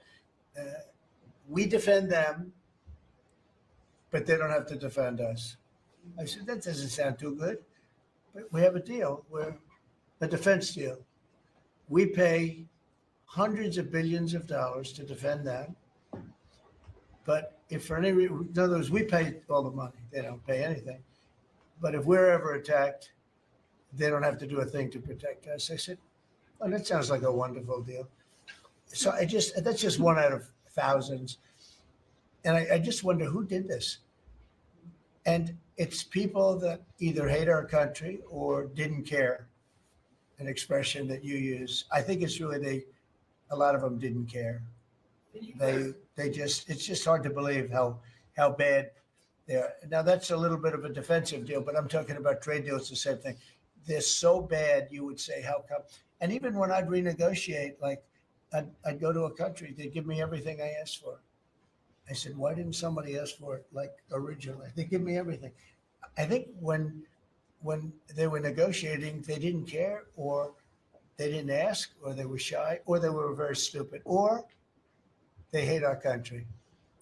we defend them, but they don't have to defend us. I said, that doesn't sound too good. But we have a deal, where a defense deal. We pay hundreds of billions of dollars to defend them. But if for any reason, in other words, we pay all the money. They don't pay anything. But if we're ever attacked, they don't have to do a thing to protect us. I said, oh, that sounds like a wonderful deal. So that's just one out of thousands. And I just wonder who did this. And it's people that either hate our country or didn't care, an expression that you use. I think it's really a lot of them didn't care. It's just hard to believe how bad they are. Now that's a little bit of a defensive deal, but I'm talking about trade deals, the same thing. They're so bad, you would say, how come? And even when I'd renegotiate, like I'd go to a country, they'd give me everything I asked for. I said, why didn't somebody ask for it like originally? They give me everything. I think when they were negotiating, they didn't care, or they didn't ask, or they were shy, or they were very stupid, or they hate our country.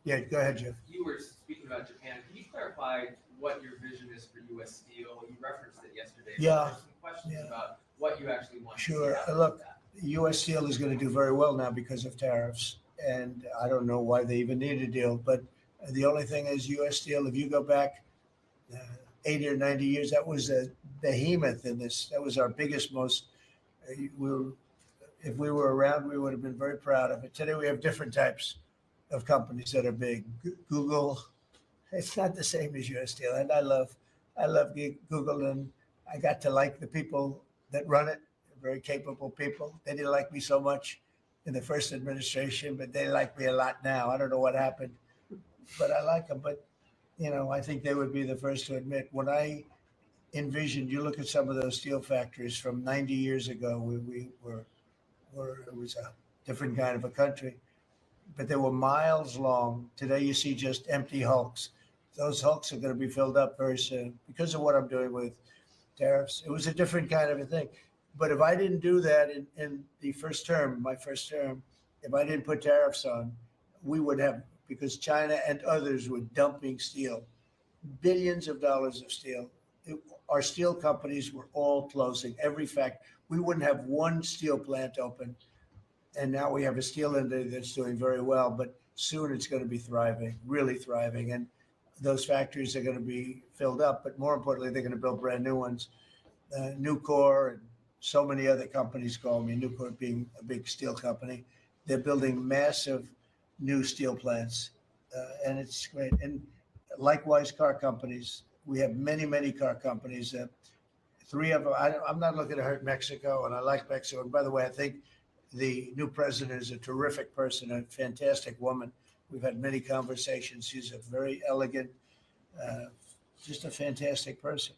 Yeah, go ahead, Jeff. You were speaking about Japan. Can you clarify what your vision is for U.S. Steel? You referenced it yesterday. Yeah. There's some questions about what you actually want to Sure. see out of Look, that. U.S. Steel is going to do very well now because of tariffs. And I don't know why they even need a deal. But the only thing is U.S. Steel, if you go back 80 or 90 years, that was a behemoth in this. That was our biggest, most, if we were around, we would have been very proud of it. Today we have different types of companies that are big. Google, it's not the same as U.S. Steel. And I love Google, and I got to like the people that run it. Very capable people. They didn't like me so much in the first administration, but they like me a lot now. I don't know what happened, but I like them. But, I think they would be the first to admit, when I envisioned, you look at some of those steel factories from 90 years ago, we were it was a different kind of a country, but they were miles long. Today you see just empty hulks. Those hulks are going to be filled up very soon because of what I'm doing with tariffs. It was a different kind of a thing. But if I didn't do that in the first term, my first term, if I didn't put tariffs on, we would have, because China and others were dumping steel, billions of dollars of steel. Our steel companies were all closing. Every fact, we wouldn't have one steel plant open. And now we have a steel industry that's doing very well, but soon it's going to be thriving, really thriving. And those factories are going to be filled up, but more importantly, they're going to build brand new ones. Nucor and so many other companies call me, Nucor being a big steel company. They're building massive new steel plants, and it's great. And likewise, car companies. We have many, many car companies. Three of them, I'm not looking to hurt Mexico, and I like Mexico. And by the way, I think the new president is a terrific person, a fantastic woman. We've had many conversations. She's a very elegant, just a fantastic person.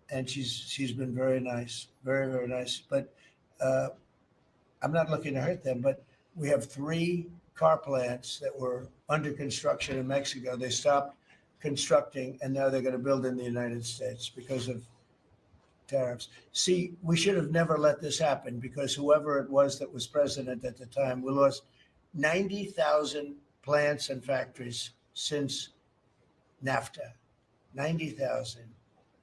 And she's been very nice, very, very nice. But I'm not looking to hurt them, but we have 3 car plants that were under construction in Mexico. They stopped constructing, and now they're going to build in the United States because of tariffs. See, we should have never let this happen, because whoever it was that was president at the time, we lost 90,000 plants and factories since NAFTA. 90,000.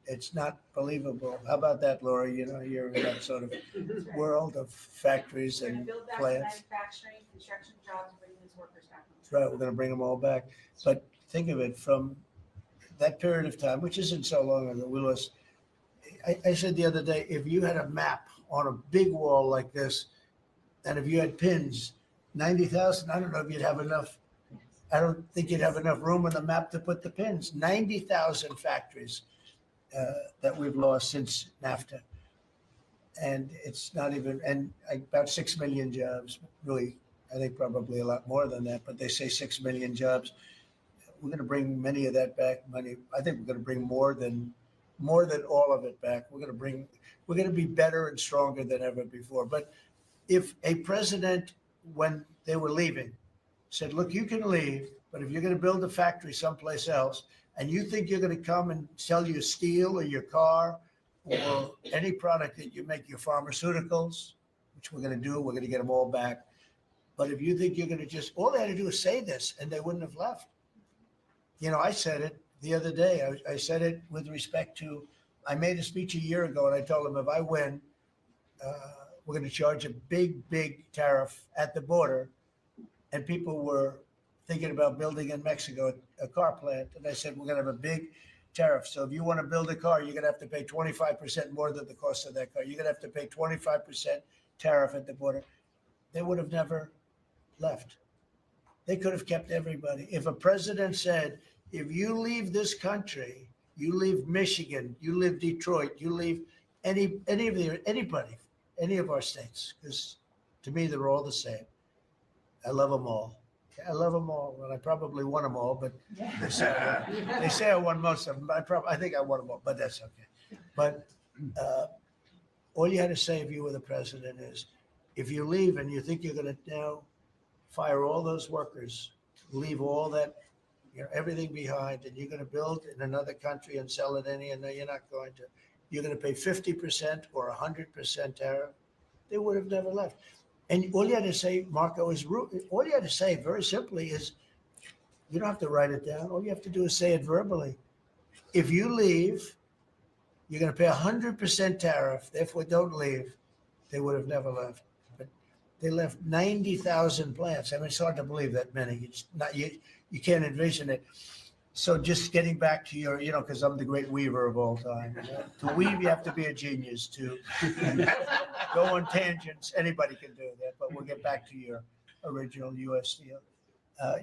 It's not believable. How about that, Laura? You know, you're in that sort of world of factories We're gonna and build back plants. manufacturing, construction jobs, and bring those workers back. That's right, we're going to bring them all back. But think of it, from that period of time, which isn't so long ago, we lost. I said the other day, if you had a map on a big wall like this, and if you had pins, 90,000, I don't know if you'd have enough. I don't think you'd have enough room on the map to put the pins. 90,000 factories that we've lost since NAFTA. And it's not even, and about 6 million jobs, really, I think probably a lot more than that, but they say 6 million jobs. We're going to bring many of that back. I think we're going to bring more than all of it back. We're going to be better and stronger than ever before. But if a president, when they were leaving, said, look, you can leave, but if you're going to build a factory someplace else, and you think you're going to come and sell your steel or your car or any product that you make, your pharmaceuticals, which we're going to do, we're going to get them all back. But if you think you're going to just, all they had to do is say this, and they wouldn't have left. You know, I said it the other day. I said it with respect to, I made a speech a year ago, and I told them, if I win, we're going to charge a big, big tariff at the border. And people were thinking about building in Mexico a car plant. And I said, we're going to have a big tariff. So if you want to build a car, you're going to have to pay 25% more than the cost of that car. You're going to have to pay 25% tariff at the border. They would have never left. They could have kept everybody. If a president said, if you leave this country, you leave Michigan, you leave Detroit, you leave anybody, any of our states, because to me, they're all the same. I love them all. I love them all, and I probably won them all, but they say I won most of them. I think I won them all, but that's okay. But all you had to say if you were the president is, if you leave and you think you're going to now fire all those workers, leave all that, everything behind, and you're going to build in another country and sell it any, and no, you're not going to. You're going to pay 50% or 100% tariff. They would have never left. And all you had to say, Marco, all you had to say very simply is, you don't have to write it down. All you have to do is say it verbally. If you leave, you're going to pay 100% tariff. Therefore, don't leave. They would have never left. But they left 90,000 plants. I mean, it's hard to believe that many. It's not, you can't envision it. So just getting back to your, because I'm the great weaver of all time. To weave, you have to be a genius. To go on tangents, anybody can do that. But we'll get back to your original U.S. Steel.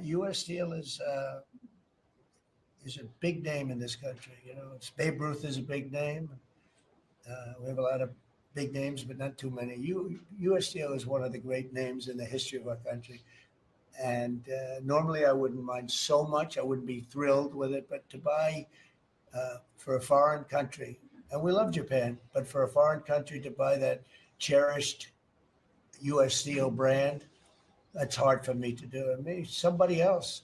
U.S. Steel is a big name in this country. It's Babe Ruth is a big name. We have a lot of big names, but not too many. U.S. Steel is one of the great names in the history of our country. And normally I wouldn't mind so much. I wouldn't be thrilled with it. But to buy for a foreign country, and we love Japan, but for a foreign country to buy that cherished U.S. Steel brand, that's hard for me to do. And maybe somebody else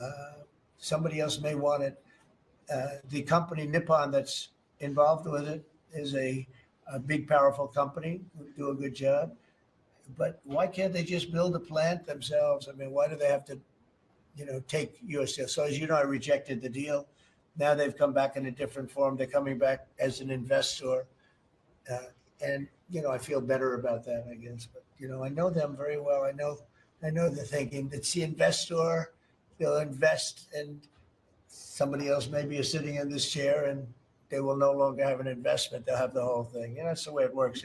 may want it. The company Nippon that's involved with it is a big, powerful company who do a good job. But why can't they just build a plant themselves? I mean, why do they have to, take U.S. Steel? So as you know, I rejected the deal. Now they've come back in a different form. They're coming back as an investor. And, I feel better about that, I guess. But, I know them very well. I know the thinking. It's the investor. They'll invest, and somebody else maybe is sitting in this chair, and they will no longer have an investment. They'll have the whole thing. That's the way it works.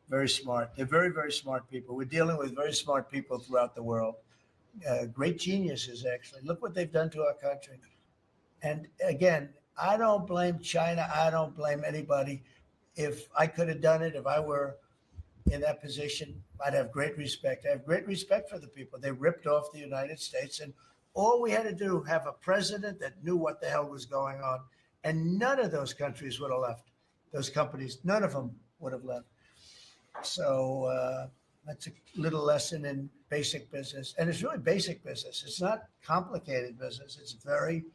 Very smart. They're very, very smart people. We're dealing with very smart people throughout the world. Great geniuses, actually. Look what they've done to our country. And again, I don't blame China. I don't blame anybody. If I could have done it, if I were in that position, I'd have great respect. I have great respect for the people. They ripped off the United States, and All we had to do, have a president that knew what the hell was going on, and none of those countries would have left. Those companies, none of them would have left. So that's a little lesson in basic business. And it's really basic business. It's not complicated business. It's very